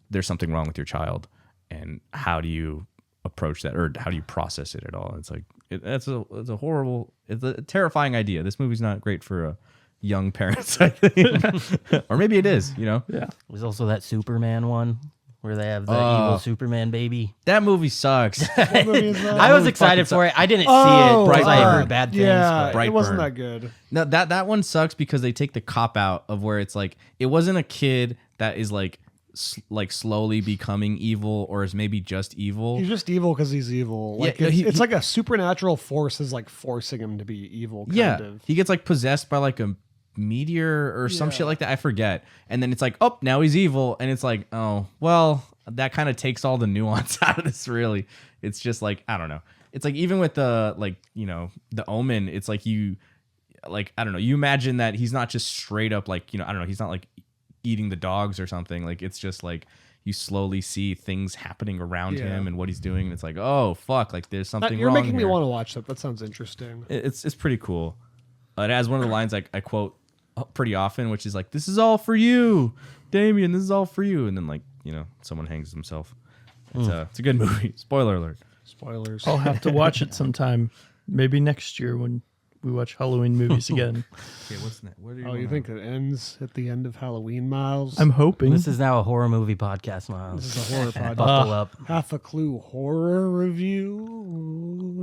there's something wrong with your child, and how do you approach that, or how do you process it at all? It's like, it's a terrifying idea. This movie's not great for young parents, I think. Or maybe it is, Yeah. There's also that Superman one where they have the evil Superman baby. That movie sucks. What movie is that? I was excited for it. I didn't see Oh, it because I Brightburn. heard bad things. Yeah, but it wasn't Brightburn. that good. No, that one sucks because they take the cop out of where it's like, it wasn't a kid that is like slowly becoming evil, or is maybe just evil. He's just evil because he's evil. Like Yeah, it's like a supernatural force is like forcing him to be evil. Kind of. He gets like possessed by like a meteor or some Yeah. shit like that. I forget. And then it's like, oh, now he's evil. And it's like, oh, well, that kind of takes all the nuance out of this, really. It's just like, I don't know. It's like, even with the, like, The Omen, it's like I don't know, you imagine that he's not just straight up like, I don't know, he's not like eating the dogs or something. Like, it's just like, you slowly see things happening around him and what he's doing. And it's like, oh, fuck, like there's something You're wrong making me here. want to watch that. That sounds interesting. It's pretty cool. It has one of the lines I quote pretty often, which is like, "This is all for you, Damien. This is all for you." And then like someone hangs himself. It's a good movie. Spoiler alert. Spoilers. I'll have to watch it sometime. Maybe next year when we watch Halloween movies again. Okay, what's that? What are Oh, you think it ends at the end of Halloween, Miles? I'm hoping. This is now a horror movie podcast, Miles. This is a horror podcast. Buckle up. Half a Clue horror review.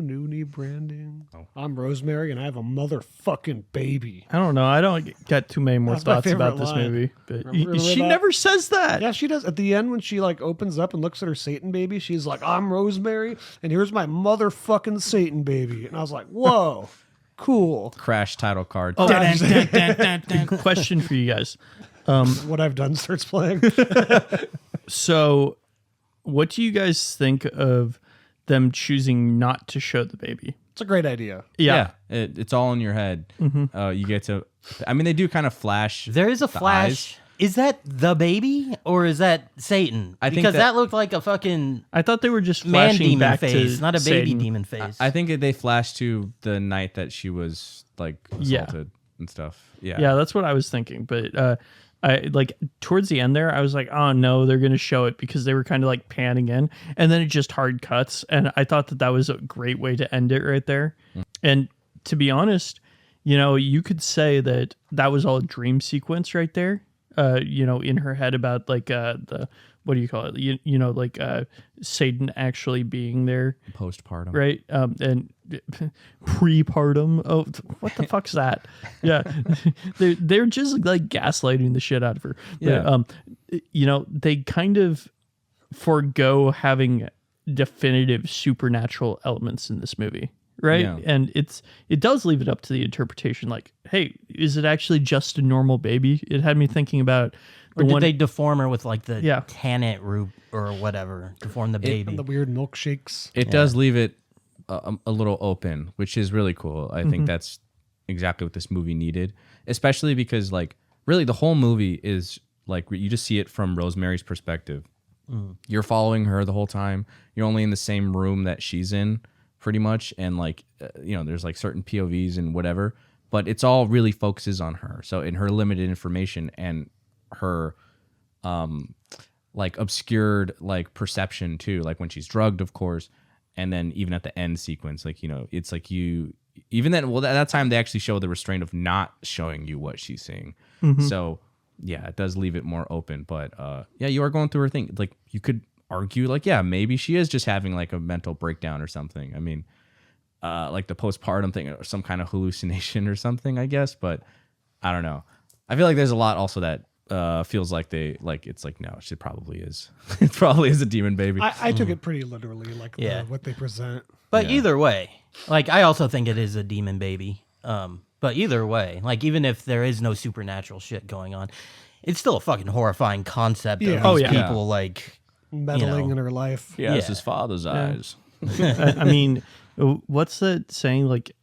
New knee branding. Oh. I'm Rosemary, and I have a motherfucking baby. I don't know. I don't got too many more That's my thoughts about favorite this line. movie. But Remember she that? never says that. Yeah, she does. At the end, when she like opens up and looks at her Satan baby, she's like, "I'm Rosemary, and here's my motherfucking Satan baby." And I was like, "Whoa, cool." Crash title card. Oh, question for you guys. What I've done starts playing. So, what do you guys think of them choosing not to show the baby? It's a great idea. Yeah. It's all in your head. You get to. I mean, they do kind of flash. There is a the flash. eyes. Is that the baby or is that Satan? I think because that- that looked like a fucking I thought they were just man flashing demon back face, to not a baby Satan. demon face. I think that they flash to the night that she was like Yeah. assaulted and stuff. Yeah. Yeah, that's what I was thinking. But I like towards the end there, I was like, oh no, they're gonna show it because they were kind of like panning in, and then it just hard cuts, and I thought that was a great way to end it right there. And to be honest, you could say that was all a dream sequence right there. In her head about like the what do you call it? Like Satan actually being there, Postpartum. right? And prepartum. Oh, what the fuck's that? Yeah, they're just like gaslighting the shit out of her. But, they kind of forego having definitive supernatural elements in this movie. Right. Yeah. And it does leave it up to the interpretation. Like, hey, is it actually just a normal baby? It had me thinking about or did they deform her with like the Yeah. tannet root or whatever? Deform the baby. And the weird milkshakes. It does leave it a little open, which is really cool. I think that's exactly what this movie needed, especially because like really the whole movie is like you just see it from Rosemary's perspective. You're following her the whole time. You're only in the same room that she's in pretty much. And like, there's like certain POVs and whatever, but it's all really focuses on her. So in her limited information and her, like obscured like perception too, like when she's drugged, of course. And then even at the end sequence, like, it's like even then, well, at that time they actually show the restraint of not showing you what she's seeing. So yeah, it does leave it more open, but yeah, you are going through her thing. Like you could argue like, yeah, maybe she is just having like a mental breakdown or something. I mean, like the postpartum thing or some kind of hallucination or something, I guess, but I don't know. I feel like there's a lot also that feels like it's like, no, she probably is. It probably is a demon baby. I took it pretty literally, like Yeah. what they present. But either way, like I also think it is a demon baby. But either way, like even if there is no supernatural shit going on, it's still a fucking horrifying concept Yeah. of Oh, these yeah. people like Meddling in her life. yeah, it's yeah. his father's eyes. I mean, what's that saying? Like,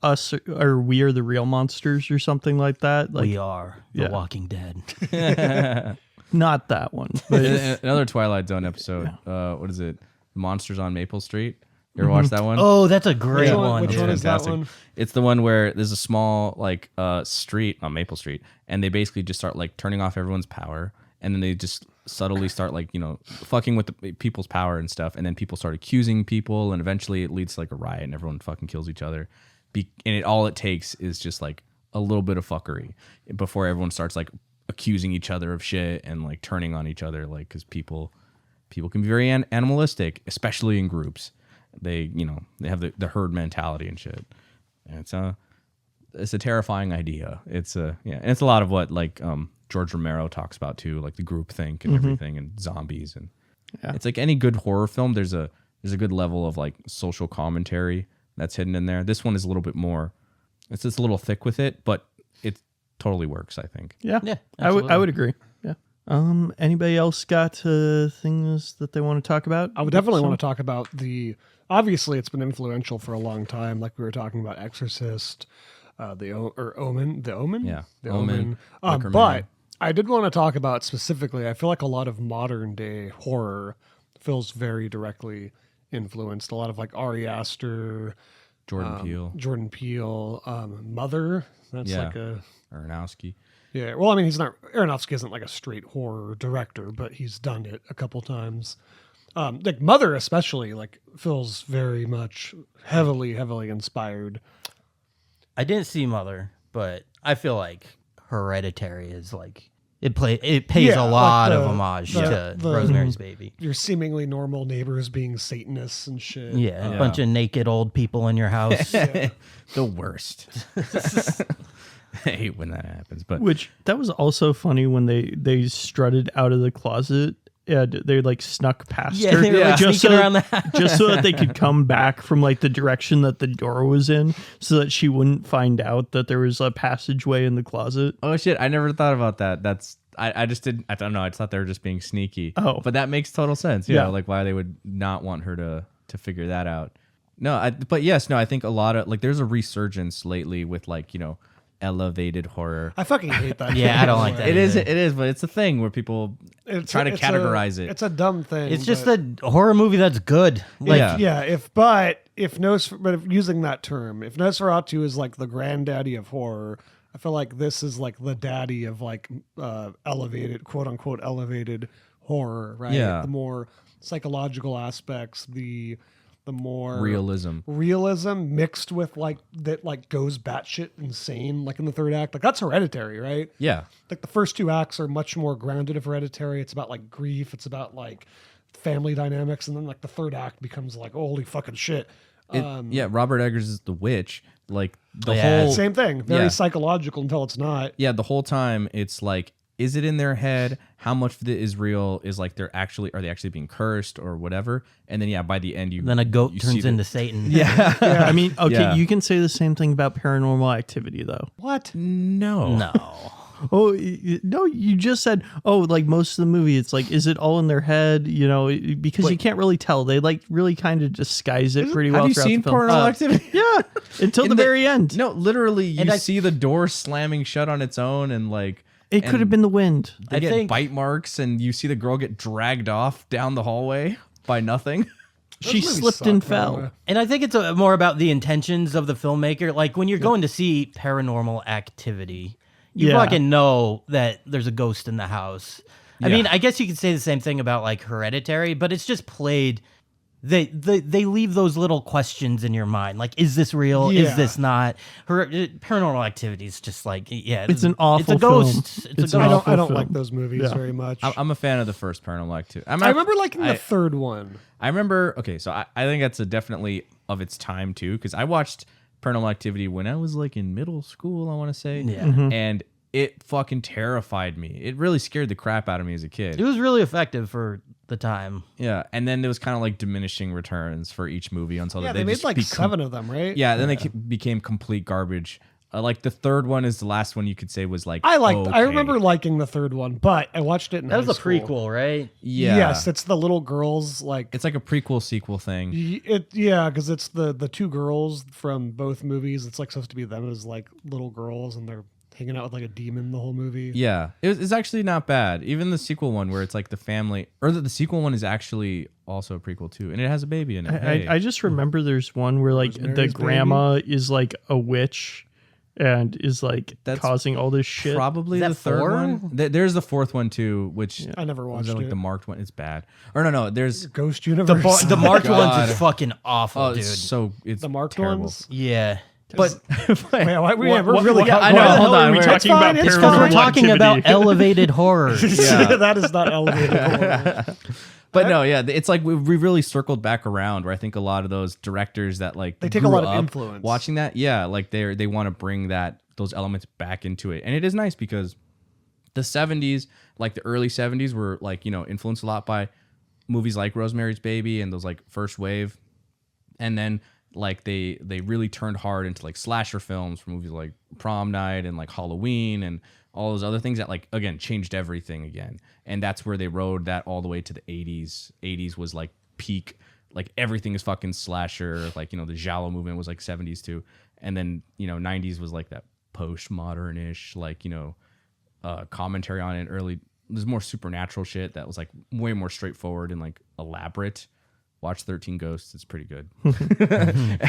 us or we are the real monsters or something like that. Like, we are the yeah. Walking Dead. not that one. But Another Twilight Zone episode. What is it? Monsters on Maple Street. You ever watch that one? Oh, that's a great one. Which It's one is that fantastic. one? It's the one where there's a small like street on Maple Street, and they basically just start like turning off everyone's power, and then they just subtly start like fucking with the people's power and stuff, and then people start accusing people, and eventually it leads to like a riot, and everyone fucking kills each other. And all it takes is just like a little bit of fuckery before everyone starts like accusing each other of shit and like turning on each other, like because people can be very animalistic, especially in groups. They they have the herd mentality and shit. And it's a terrifying idea. And it's a lot of what like George Romero talks about too, like the group think and everything and zombies and it's like any good horror film. There's a good level of like social commentary that's hidden in there. This one is a little bit more. It's just a little thick with it, but it totally works. I think. yeah, Yeah, I would absolutely. agree. Yeah. Anybody else got things that they want to talk about? I would definitely want to talk about obviously it's been influential for a long time, like we were talking about Exorcist, Omen, The Omen? Yeah, The Omen, Omen. Wicker But Man. I did want to talk about specifically, I feel like a lot of modern day horror feels very directly influenced. A lot of like Ari Aster, Jordan Peele. Mother. That's Yeah. like a Aronofsky. yeah. Well, I mean, he's not Aronofsky isn't like a straight horror director, but he's done it a couple times. Like Mother, especially, like feels very much heavily inspired. I didn't see Mother, but I feel like Hereditary is like it pays Yeah, a like lot the- of homage the- to the- Rosemary's Baby. Your seemingly normal neighbors being Satanists and shit. Yeah, a bunch of naked old people in your house. The worst. I hate when that happens, but Which that was also funny when they strutted out of the closet and they like snuck past Yeah, her, they were, like, just sneaking around the house. just so that they could come back from like the direction that the door was in, so that she wouldn't find out that there was a passageway in the closet. oh shit, I never thought about that. That's I just didn't. I don't know. I just thought they were just being sneaky. Oh. But that makes total sense. Yeah. Like why they would not want her to figure that out. No, but yes, no. I think a lot of like there's a resurgence lately with like elevated horror. I fucking hate that. Yeah, shit, I don't by like the that way. It is, but it's a thing where people try to categorize it. It's a dumb thing. It's just but a horror movie that's good. Like, Yeah. if using that term, if Nosferatu is like the granddaddy of horror, I feel like this is like the daddy of like elevated, quote unquote, elevated horror, right? Yeah. The more psychological aspects, the more realism. mixed with like that like goes batshit insane, like in the third act. Like that's Hereditary, right? Yeah. Like the first two acts are much more grounded of Hereditary. It's about like grief. It's about like family dynamics, and then like the third act becomes like holy fucking shit. Yeah, Robert Eggers is the witch. Like the Yeah, whole Same thing. Very Yeah. psychological until it's not. Yeah, the whole time it's like, is it in their head? How much of it is real? Is like are they actually being cursed or whatever? And then by the end then a goat you see turns the- into Satan. I mean, okay, Yeah. you can say the same thing about Paranormal Activity, though. What? No. No. Oh no, you just said like most of the movie. It's like, is it all in their head? Because you can't really tell. They like really kind of disguise it pretty well. Have you throughout seen the film. Paranormal Activity? Yeah, until the very end. No, literally, you And I- see the door slamming shut on its own, and like It could have been the wind. they I get think- bite marks, and you see the girl get dragged off down the hallway by nothing. She movies slipped suck, and by the fell. way. And I think it's more about the intentions of the filmmaker. Like when you're going to see Paranormal Activity, you Yeah. fucking know that there's a ghost in the house. I mean, I guess you could say the same thing about like Hereditary, but it's just played. They leave those little questions in your mind, like, is this real? Yeah. Is this not? Paranormal Activity is just like, yeah, It's an awful It's a ghost. film. It's It's a an I ghost. don't. awful I don't film. like those movies Yeah. very much. I'm a fan of the first Paranormal Activity. I remember liking the third one. I remember. Okay, so I think that's definitely of its time too, because I watched Paranormal Activity when I was like in middle school. I want to say, Yeah. and it fucking terrified me. It really scared the crap out of me as a kid. It was really effective for the time. Yeah, and then there was kind of like diminishing returns for each movie until Yeah, they made just like become- 7 of them, right? Yeah, then they became complete garbage. Like the third one is the last one you could say was like I liked. I okay. remember liking the third one, but I watched it in That was high a school. prequel, right? Yeah, Yes, it's the little girls like it's like a prequel sequel thing. because it's the two girls from both movies. It's like supposed to be them as like little girls, and they're hanging out with like a demon the whole movie. Yeah, it's actually not bad. Even the sequel one where it's like the family, or the sequel one is actually also a prequel too, and it has a baby in it. Hey. I just remember there's one where like the Rosemary's grandma is like a witch and is like That's causing all this shit. Probably Is that the third 4? one. There's the fourth one too, which I never was watched like it. the marked one. It's bad. Or no, there's Ghost Universe. The marked God. ones is fucking awful, oh, dude. it's the marked terrible. ones. Yeah. But Man, we're what- really. what- I what know, the hold hell on, are we wait. talking It's about? fine, it's Because we're Paranormal talking about Activity? elevated horror. Yeah. that is not elevated. horror. But no, yeah, it's like we really circled back around where I think a lot of those directors that like They take a grew lot of up influence. watching that. Yeah, like they want to bring those elements back into it, and it is nice because the 70s, like the early 70s, were like influenced a lot by movies like Rosemary's Baby and those like first wave, and then like they really turned hard into like slasher films for movies like Prom Night and like Halloween and all those other things that like again changed everything again. And that's where they rode that all the way to the 80s. 80s was like peak, like everything is fucking slasher. Like the giallo movement was like 70s too, and then 90s was like that postmodern-ish like commentary on it. Early there's more supernatural shit that was like way more straightforward and like elaborate. Watch 13 Ghosts. It's pretty good.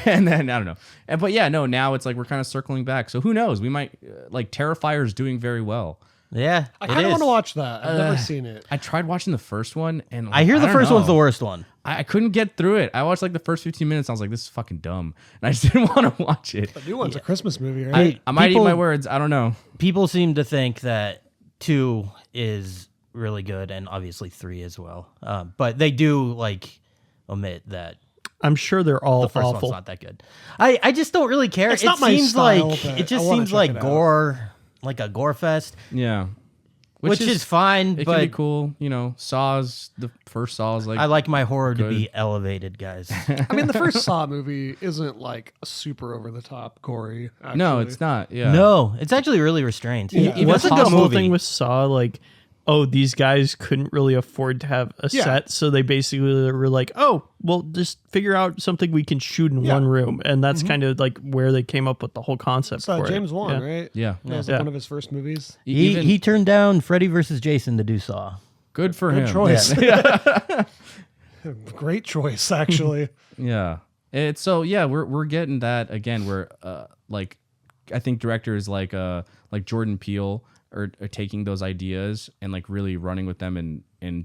And then, I don't know. But yeah, no, now it's like we're kind of circling back. So who knows? We might, like, Terrifier's doing very well. Yeah, I kind of want to watch that. I've never seen it. I tried watching the first one, and like, I hear the don't first know. one's the worst one. I couldn't get through it. I watched like the first 15 minutes. I was like, this is fucking dumb. And I just didn't want to watch it. The new one's a Christmas movie, right? I might eat People- my words. I don't know. People seem to think that 2 is really good, and obviously 3 as well. But they do like omit that I'm sure they're all the first awful. one's not that good. I just don't really care. It's it not my seems style, like but it just I wanna seems check like it out. gore, like a gore fest, Yeah. which is fine. It But can be cool. You know, Saw's, the first Saw's like, I like my horror to good. be elevated, guys. I mean, the first Saw movie isn't like super over the top gory. Actually. no, it's not. Yeah. No, it's actually really restrained. Yeah. It was a the good whole movie. thing with Saw, like, oh, these guys couldn't really afford to have a Yeah. set, so they basically were like, oh, well, just figure out something we can shoot in Yeah. one room, and that's kind of like where they came up with the whole concept It's for it. James Wan, Yeah. right? Yeah. That was like Yeah. one of his first movies. He turned down Freddy versus Jason to do Saw. Good for Good him. choice. Great choice, actually. Yeah. It's so yeah, we're getting that again. We're like, I think directors like Jordan Peele are taking those ideas and like really running with them and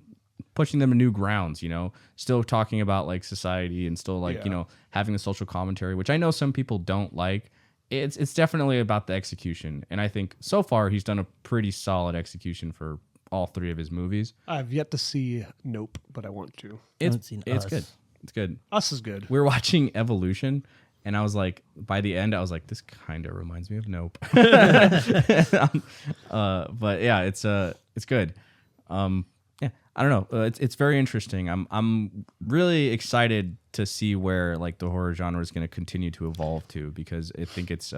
pushing them to new grounds, you know, still talking about like society and still like, Yeah. you know, having the social commentary, which I know some people don't like. It's definitely about the execution. And I think so far he's done a pretty solid execution for all 3 of his movies. I've yet to see Nope, but I want to. haven't seen It's Us. good. It's good. Us is good. We were watching Evolution, and I was like, by the end, I was like, this kind of reminds me of Nope. But yeah, it's good. Yeah, I don't know. It's very interesting. I'm really excited to see where like the horror genre is going to continue to evolve to, because I think it's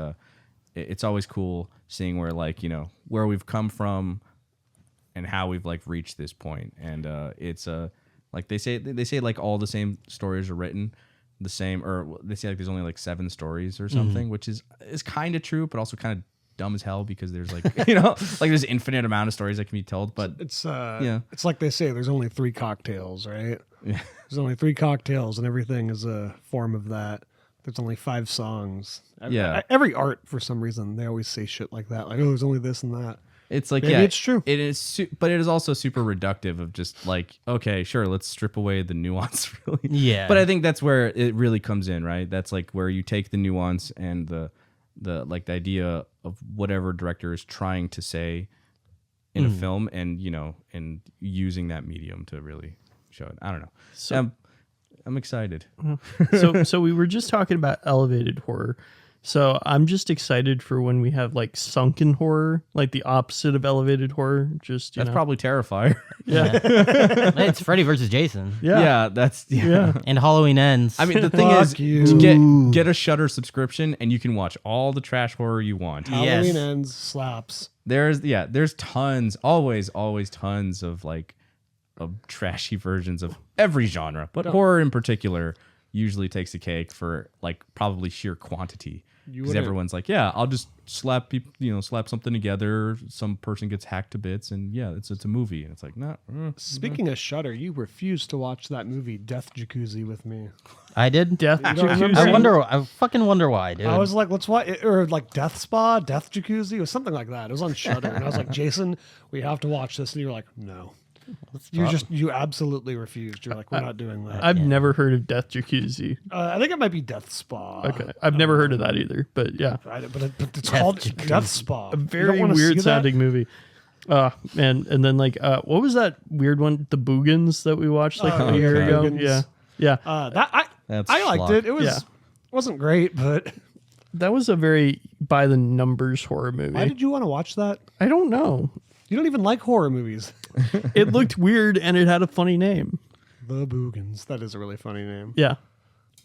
always cool seeing where like, you know, where we've come from and how we've like reached this point. And it's like they say like all the same stories are written the same, or they say like there's only like 7 stories or something, which is kind of true, but also kind of dumb as hell, because there's like, you know, like there's infinite amount of stories that can be told. But It's Yeah. It's like they say, there's only 3 cocktails, right? Yeah. There's only 3 cocktails, and everything is a form of that. There's only 5 songs. Yeah. Every art, for some reason, they always say shit like that. Like, oh, there's only this and that. it's like, Maybe yeah, it's true. It is, but it is also super reductive of just like, okay, sure, let's strip away the nuance, really. Yeah. But I think that's where it really comes in, right? That's like where you take the nuance and the like the idea of whatever director is trying to say in a film, and you know, and using that medium to really show it. I don't know. So- I'm excited. So we were just talking about elevated horror. So I'm just excited for when we have like sunken horror, like the opposite of elevated horror. Just That's probably Terrifier. yeah, It's Freddy versus Jason. yeah. That's Yeah. And Halloween ends. I mean, the thing Fuck is, you. get a Shudder subscription and you can watch all the trash horror you want. Halloween Yes. Ends slaps. There's tons, always tons of like of trashy versions of every genre, but horror in particular usually takes a cake for like probably sheer quantity. Because wouldn't- everyone's like, yeah, I'll just slap people, you know, slap something together. Some person gets hacked to bits, and yeah, it's a movie, and it's like, nah. Speaking of Shudder, you refused to watch that movie Death Jacuzzi with me. I did. Death You don't remember? Jacuzzi. I fucking wonder why, dude. I was like, let's watch, or like Death Spa, Death Jacuzzi, or something like that. It was on Shudder, and I was like, Jason, we have to watch this, and you were like, no. You absolutely refused. You're like, we're not doing that. I've never heard of Death Jacuzzi. I think it might be Death Spa. Okay, I've never heard of that either. But yeah, But it's called Death Spa. a very weird sounding movie. And then like what was that weird one? The Boogans that we watched like a year okay. ago. Boogans. Yeah. That's I liked schlock. it. It was Yeah. wasn't great, but That was a very by the numbers horror movie. why did you want to watch that? I don't know. You don't even like horror movies. It looked weird and it had a funny name. The Boogans. That is a really funny name. Yeah.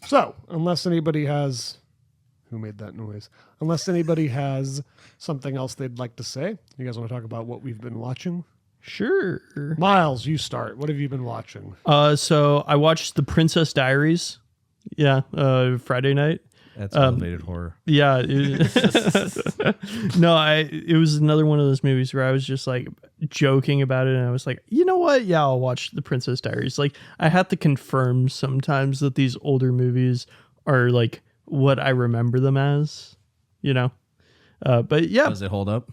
So, unless anybody has... Who made that noise? Unless anybody has something else they'd like to say. You guys want to talk about what we've been watching? Sure. Miles, you start. What have you been watching? So I watched The Princess Diaries. Yeah, Friday night. That's elevated horror. Yeah. No, it was another one of those movies where I was just like joking about it, and I was like, you know what? Yeah, I'll watch The Princess Diaries. Like, I have to confirm sometimes that these older movies are like what I remember them as, you know? But yeah. Does it hold up?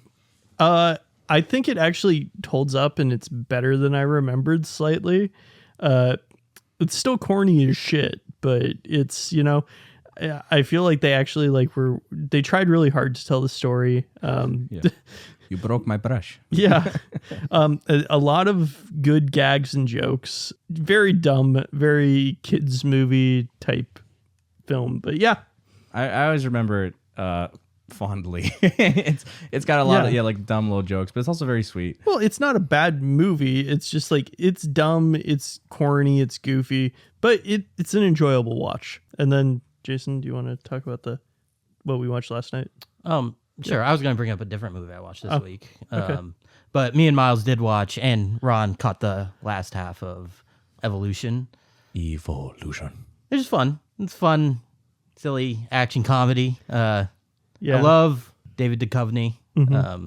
I think it actually holds up, and it's better than I remembered slightly. It's still corny as shit, but it's, you know, I feel like they actually they tried really hard to tell the story. Yeah. You broke my brush. Yeah. A lot of good gags and jokes. Very dumb, very kids movie type film. But yeah. I always remember it fondly. It's got a lot of like dumb little jokes, but it's also very sweet. Well, it's not a bad movie. It's just like it's dumb, it's corny, it's goofy, but it's an enjoyable watch. And then Jason, do you want to talk about what we watched last night? Sure. I was going to bring up a different movie I watched this week. okay. But me and Miles did watch, and Ron caught the last half of Evolution. Evolution. It's just fun. It's fun, silly action comedy. Yeah. I love David Duchovny. Mm-hmm.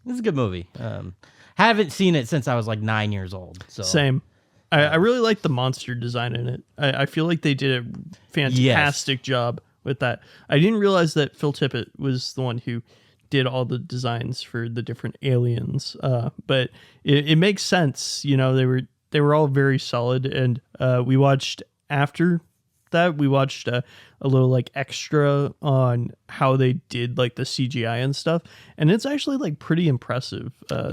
It's a good movie. Haven't seen it since I was like 9 years old. So Same. I really like the monster design in it. I feel like they did a fantastic job with that. I didn't realize that Phil Tippett was the one who did all the designs for the different aliens. But it makes sense. You know, they were all very solid. And we watched after that, we watched a little like extra on how they did like the CGI and stuff, and it's actually like pretty impressive. The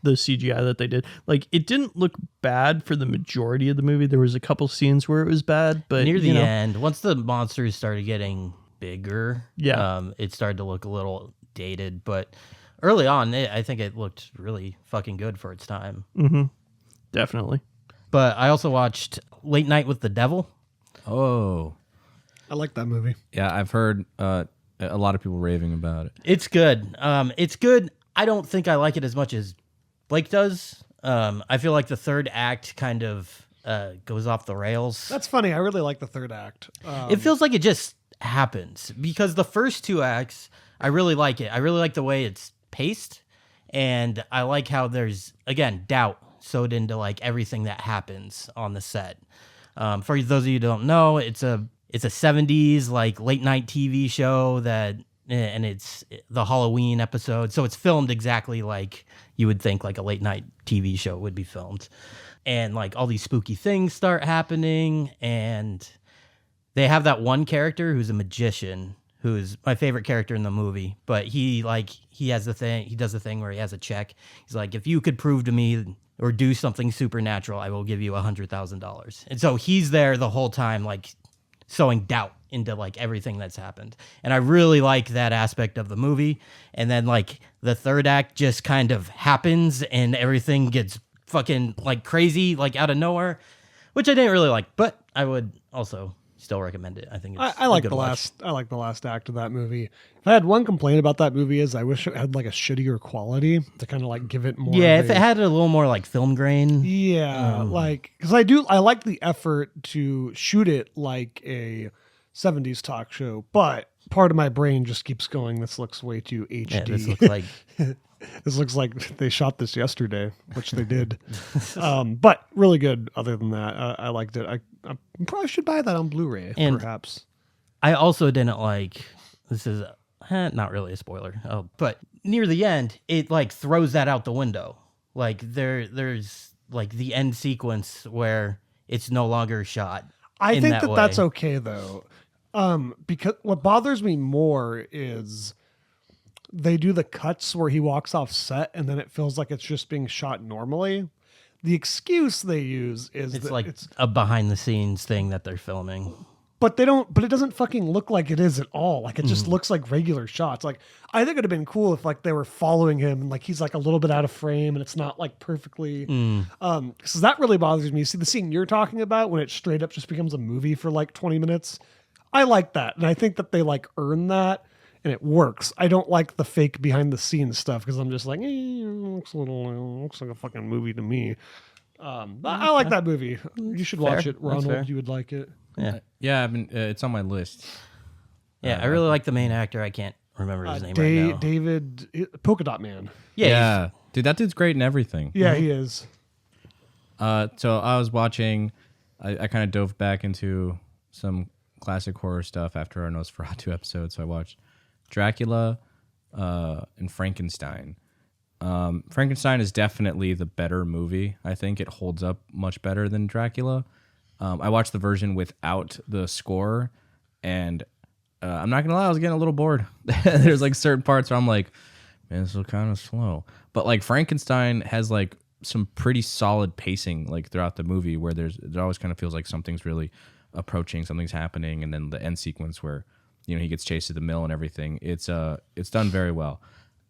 CGI that they did, like, it didn't look bad for the majority of the movie. There was a couple scenes where it was bad, but near the end, once the monsters started getting bigger, it started to look a little dated. But early on, I think it looked really fucking good for its time. Mm-hmm. Definitely. But I also watched Late Night with the Devil. Oh, I like that movie. yeah, I've heard a lot of people raving about it. It's good. It's good. I don't think I like it as much as Blake does. I feel like the third act kind of goes off the rails. That's funny. I really like the third act. It feels like it just happens, because the first two acts, I really like it. I really like the way it's paced, and I like how there's, again, doubt sewed into like everything that happens on the set. For those of you who don't know, it's a 70s like late night TV show and it's the Halloween episode. So it's filmed exactly like you would think like a late night TV show would be filmed. And like all these spooky things start happening, and they have that one character who's a magician, who's my favorite character in the movie, but he does the thing where he has a check. He's like, if you could prove to me or do something supernatural, I will give you $100,000. And so he's there the whole time, like sowing doubt into like everything that's happened. And I really like that aspect of the movie. And then like the third act just kind of happens, and everything gets fucking like crazy, like out of nowhere, which I didn't really like, but I would also still recommend it. I think it's I like a good the watch. I like the last act of that movie. If I had one complaint about that movie, is I wish it had like a shittier quality to kind of like give it more. Yeah, of if it had a little more like film grain. Yeah, like, because I like the effort to shoot it like a 70s talk show, but part of my brain just keeps going, this looks way too HD. Yeah, this looks like This looks like they shot this yesterday, which they did. But really good. Other than that, I liked it. I probably should buy that on Blu-ray, And- perhaps. I also didn't like, this is not really a spoiler, but near the end, it like throws that out the window. Like there's like the end sequence where it's no longer shot. I in think that that's way. okay though, because what bothers me more is they do the cuts where he walks off set and then it feels like it's just being shot normally. The excuse they use is It's that like a behind the scenes thing that they're filming. but it doesn't fucking look like it is at all. Like it just looks like regular shots. Like I think it'd have been cool if like they were following him and like he's like a little bit out of frame and it's not like perfectly. So that really bothers me. See the scene you're talking about when it straight up just becomes a movie for like 20 minutes. I like that, and I think that they like earn that, and it works. I don't like the fake behind the scenes stuff because I'm just like, looks like a fucking movie to me. But I like that movie. You should watch Fair. it, That's fair. Ronald. You would like it. Yeah. Yeah, it's on my list. Yeah, I really like the main actor. I can't remember his name right now. David Polka Dot Man. Yeah, Dude, that dude's great in everything. Yeah, he is. So I was watching, I kind of dove back into some classic horror stuff after our Nosferatu episode. So I watched Dracula and Frankenstein. Frankenstein is definitely the better movie. I think it holds up much better than Dracula. I watched the version without the score, and I'm not gonna lie, I was getting a little bored. There's like certain parts where I'm like, man, this is kind of slow. But like Frankenstein has like some pretty solid pacing like throughout the movie, where it always kind of feels like something's really approaching, something's happening, and then the end sequence where he gets chased to the mill and everything. It's done very well.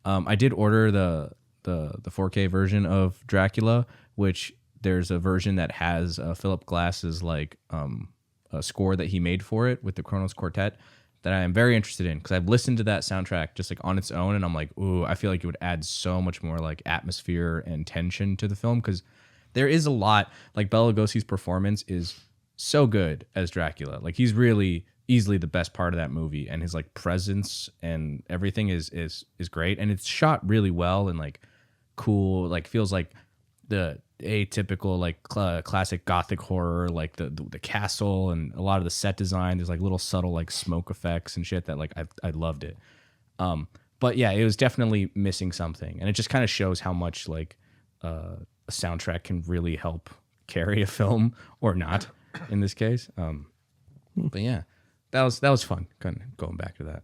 I did order the 4K version of Dracula, which there's a version that has Philip Glass's like a score that he made for it with the Kronos Quartet that I am very interested in, because I've listened to that soundtrack just like on its own, and I'm like, ooh, I feel like it would add so much more like atmosphere and tension to the film, because there is a lot. Like Bela Lugosi's performance is so good as Dracula. Like he's really easily the best part of that movie, and his like presence and everything is great, and it's shot really well and like cool. Like feels like the atypical like classic gothic horror, like the castle and a lot of the set design. There's like little subtle like smoke effects and shit that like I loved it. But yeah, it was definitely missing something, and it just kind of shows how much like a soundtrack can really help carry a film or not in this case. But yeah, that was fun kind of going back to that.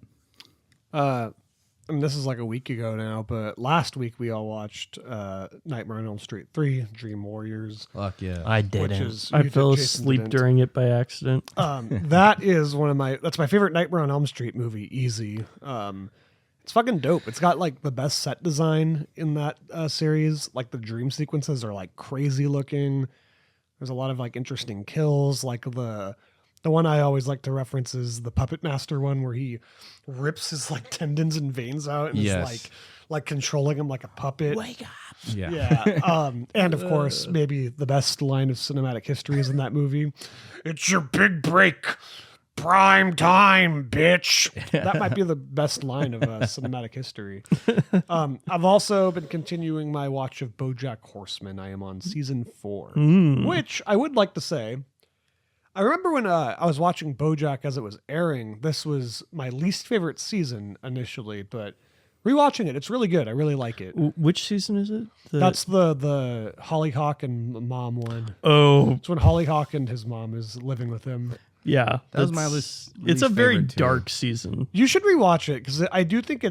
I mean, this is like a week ago now, but last week we all watched Nightmare on Elm Street 3, Dream Warriors. Fuck yeah. I Which didn't. is I you fell did, Jason asleep didn't. during it by accident. That is that's my favorite Nightmare on Elm Street movie, easy. It's fucking dope. It's got like the best set design in that series. Like the dream sequences are like crazy looking. There's a lot of like interesting kills. Like the one I always like to reference is the Puppet Master one, where he rips his like tendons and veins out and Yes. is like controlling him like a puppet. Wake up. Yeah. Yeah. And of course, maybe the best line of cinematic history is in that movie. It's your big break. Prime time, bitch. That might be the best line of cinematic history. I've also been continuing my watch of BoJack Horseman. I am on season 4, which I would like to say, I remember when I was watching BoJack as it was airing, this was my least favorite season initially, but rewatching it, it's really good. I really like it. Which season is it? That's the Hollyhock and mom one. Oh, It's when Hollyhock and his mom is living with him. yeah. That was my that's- least It's a very favorite, too. dark season. You should rewatch it because I do think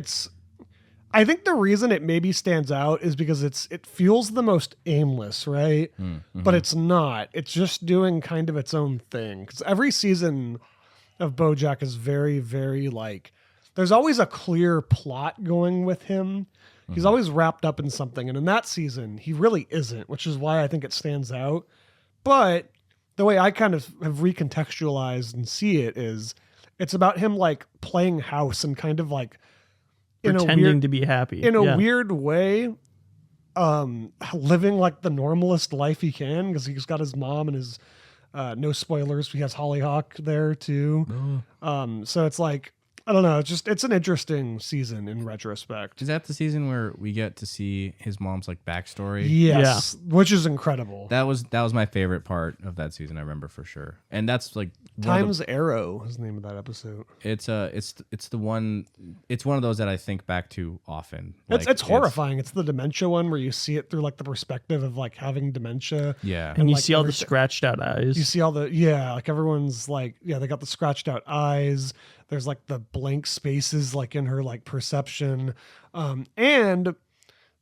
I think the reason it maybe stands out is because it feels the most aimless, right? But it's not. It's just doing kind of its own thing. Because every season of BoJack is very, very like, there's always a clear plot going with him. He's always wrapped up in something. And in that season, he really isn't, which is why I think it stands out. But the way I kind of have recontextualized and see it is it's about him like playing house and kind of like Pretending to be happy. in a Yeah. weird way, living like the normalest life he can, because he's got his mom and his no spoilers, he has Hollyhock there too. So it's like, I don't know, it's an interesting season in retrospect. Is that the season where we get to see his mom's like backstory? Yes, which is incredible. That was my favorite part of that season. I remember for sure, and that's like Time's Arrow is the name of that episode. it's the one. It's one of those that I think back to often. It's horrifying. It's the dementia one where you see it through like the perspective of like having dementia. Yeah, And you like see all the everything- scratched out eyes. You see all like everyone's like, they got the scratched out eyes. There's like the blank spaces like in her like perception. And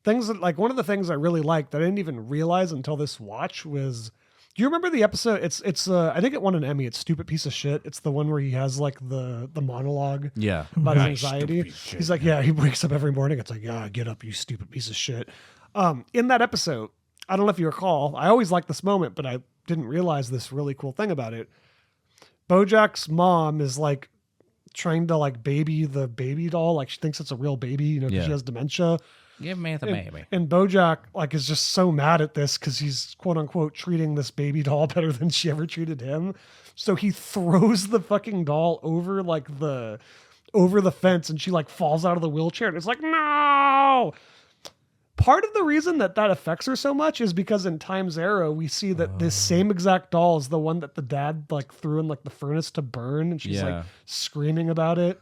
things that like one of the things I really liked that I didn't even realize until this watch was, do you remember the episode? It's I think it won an Emmy. It's Stupid Piece of Shit. It's the one where he has like the monologue yeah. about his anxiety. He's like, he wakes up every morning. It's like, get up, you stupid piece of shit. In that episode, I don't know if you recall, I always liked this moment, but I didn't realize this really cool thing about it. BoJack's mom is like trying to like baby the baby doll. Like she thinks it's a real baby, 'cause Yeah. she has dementia. Give me the baby. And BoJack like is just so mad at this because he's quote unquote treating this baby doll better than she ever treated him. So he throws the fucking doll over like the over the fence and she like falls out of the wheelchair and it's like, no. Part of the reason that affects her so much is because in Time's Arrow, we see that this same exact doll is the one that the dad like threw in like the furnace to burn, and she's like screaming about it.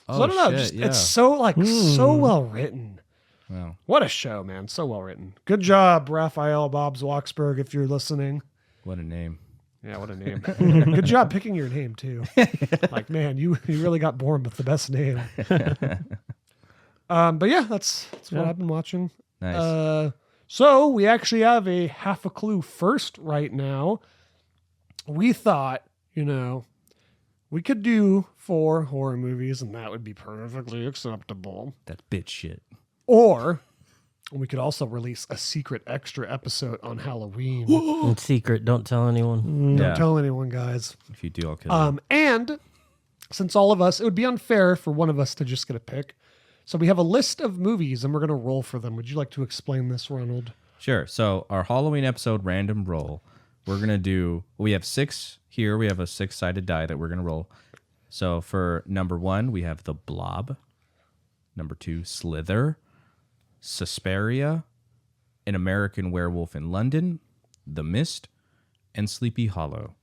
So I don't know, just, it's so like so well written. Wow. What a show, man. So well written. Good job, Raphael Bobs Waksberg, if you're listening. What a name. Yeah, what a name. Good job picking your name too. Like, man, you really got born with the best name. But yeah, that's what I've been watching. Nice. So we actually have a half a clue first right now. We thought, we could do 4 horror movies and that would be perfectly acceptable. That bitch shit. Or we could also release a secret extra episode on Halloween. It's secret. Don't tell anyone. Don't tell anyone, guys. If you do, I'll kill you. And since all of us, it would be unfair for one of us to just get a pick. So we have a list of movies and we're going to roll for them. Would you like to explain this, Ronald? Sure. So our Halloween episode random roll, we're going to do, we have 6 here. We have a 6-sided die that we're going to roll. So for number 1, we have The Blob. Number 2, Slither. Suspiria. An American Werewolf in London. The Mist. And Sleepy Hollow.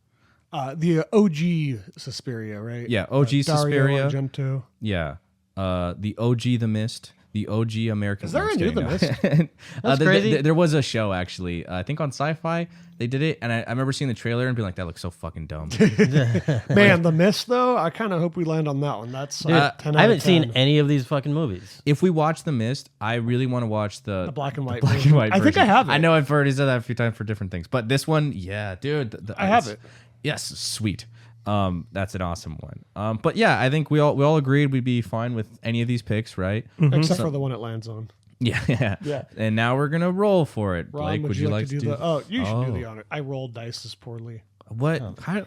The OG Suspiria, right? Yeah, OG Suspiria. Dario Argento. Yeah. The OG The Mist, the OG American. Is there a new The Mist? That's crazy. There was a show actually. I think on Sci-Fi they did it, and I remember seeing the trailer and being like, "That looks so fucking dumb." Man, The Mist though, I kind of hope we land on that one. That's 10 out of I haven't 10. seen any of these fucking movies. If we watch The Mist, I really want to watch the black and white. black version. and white. I think I version. have it. I know I've already said that a few times for different things, but this one, yeah, dude, I have it. Yes, sweet. That's an awesome one. But yeah, I think we all agreed we'd be fine with any of these picks, right? Except for the one it lands on. Yeah. And now we're gonna roll for it. Ron, Blake, would you like to do? You should do the honor. I rolled dice poorly. What?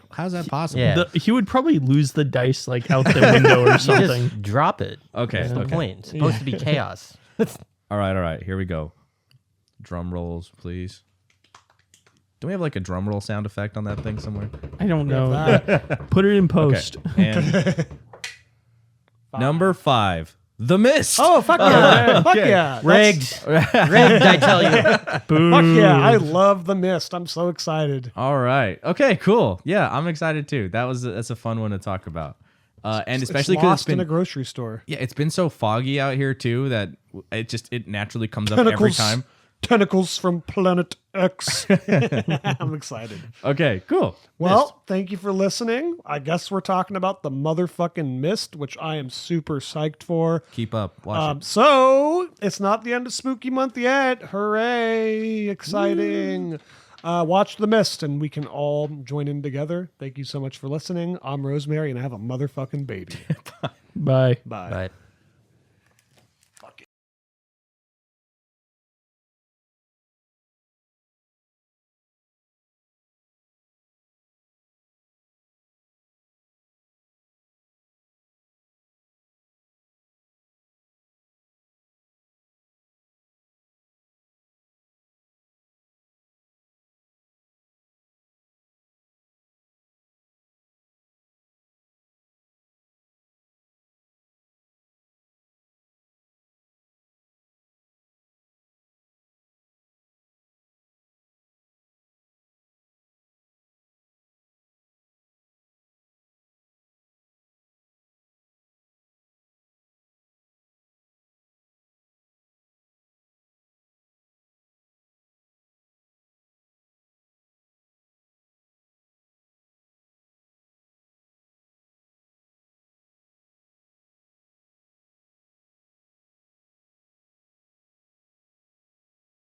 How's that possible? Yeah. He would probably lose the dice like out the window or something. Just drop it. Okay. That's the point. It's supposed to be chaos. All right. Here we go. Drum rolls, please. Do we have like a drum roll sound effect on that thing somewhere? I don't know. Put it in post. And number 5, The Mist. Oh, fuck yeah. Fuck yeah. Rigged. Rigged, I tell you. Fuck yeah. I love The Mist. I'm so excited. All right. Okay, cool. Yeah, I'm excited too. That's a fun one to talk about. And especially it's because lost in a grocery store. Yeah, it's been so foggy out here too that it naturally comes up every time. Tentacles from Planet X. I'm excited. Okay, cool. Well, thank you for listening. I guess we're talking about the motherfucking Mist, which I am super psyched for. Keep up. Watch it. So it's not the end of spooky month yet. Hooray. Exciting. Watch The Mist and we can all join in together. Thank you so much for listening. I'm Rosemary and I have a motherfucking baby. Bye. Bye. Right.